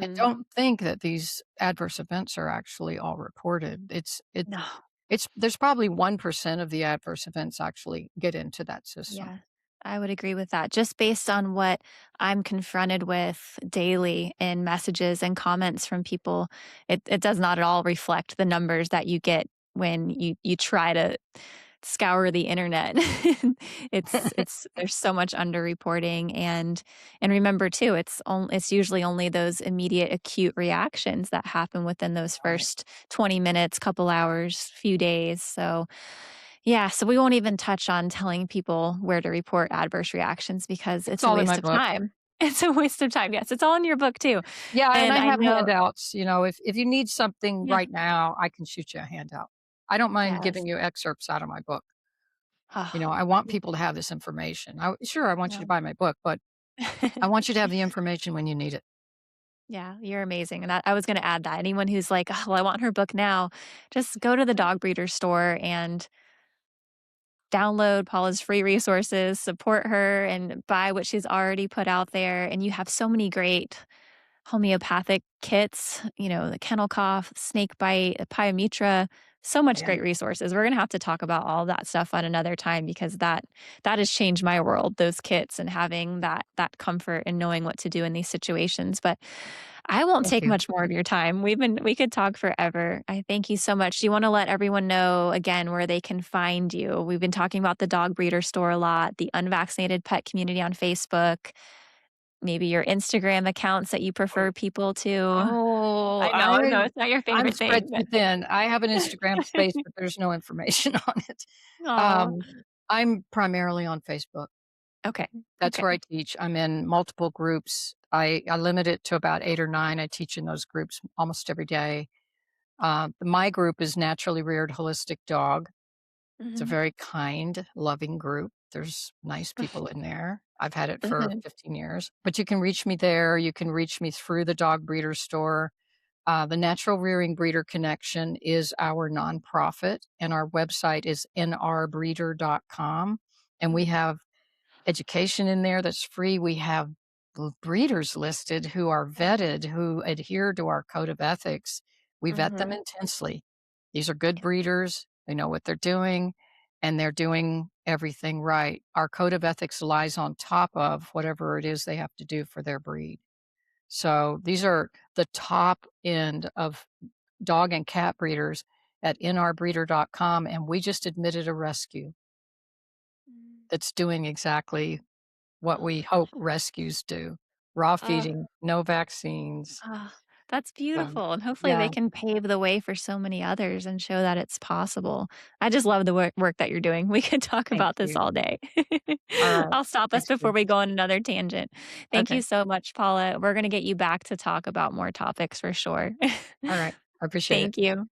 And Mhm. don't think that these adverse events are actually all reported. No. It's there's probably 1% of the adverse events actually get into that system. Yeah, I would agree with that. Just based on what I'm confronted with daily in messages and comments from people, it does not at all reflect the numbers that you get when you try to scour the internet. It's there's so much underreporting and remember too, it's usually only those immediate acute reactions that happen within those Right. first 20 minutes, couple hours, few days. So yeah, so we won't even touch on telling people where to report adverse reactions because It's it's a all in waste my of book. time. It's a waste of time. Yes, it's all in your book too. Yeah, and And I I have know handouts, if you need something yeah, right now, I can shoot you a handout. I don't mind yes. giving you excerpts out of my book. Oh, I want people to have this information. Sure, I want you to no. buy my book, but I want you to have the information when you need it. Yeah, you're amazing, and I was gonna add that. Anyone who's like, "Oh, well, I want her book now," just go to the dog breeder store and download Paula's free resources, support her, and buy what she's already put out there, and you have so many great homeopathic kits, the kennel cough, snake bite, pyometra, so much Yeah. great resources. We're gonna have to talk about all that stuff on another time because that has changed my world, those kits and having that comfort and knowing what to do in these situations. But I won't Thank take you. much more of your time. We could talk forever. I thank you so much. Do you want to let everyone know again where they can find you? We've been talking about the dog breeder store a lot, the unvaccinated pet community on Facebook, maybe your Instagram accounts that you prefer people to. Oh, I know it's not your I'm favorite spread thing, too but thin. I have an Instagram space, but there's no information on it. aw, Um, I'm primarily on Facebook. okay, That's okay. where I teach. I'm in multiple groups. I limit it to about 8 or 9. I teach in those groups almost every day. My group is Naturally Reared Holistic Dog. It's a Mhm. very kind, loving group. There's nice people in there. I've had it for Mhm. 15 years. But you can reach me there. You can reach me through the dog breeder store. The Natural Rearing Breeder Connection is our nonprofit, and our website is nrbreeder.com. And we Mm, have education in there that's free. We have breeders listed who are vetted, who adhere to our code of ethics. We vet them mhm. intensely. These are good breeders. They know what they're doing, and they're doing everything right. Our code of ethics lies on top of whatever it is they have to do for their breed. So these are the top end of dog and cat breeders at nrbreeder.com, and we just admitted a rescue Mm. that's doing exactly what Oh we my hope rescues do. Raw gosh. feeding, no vaccines. Ah, that's So, beautiful, and hopefully yeah, they can pave the way for so many others and show that it's possible. I just love the work that you're doing. We could talk thank about this you. all day. All right. I'll stop us Thanks, before you. we go on another tangent. Thank you Okay. so much, Paula. We're gonna get you back to talk about more topics for sure. All right. I appreciate it. Thank you.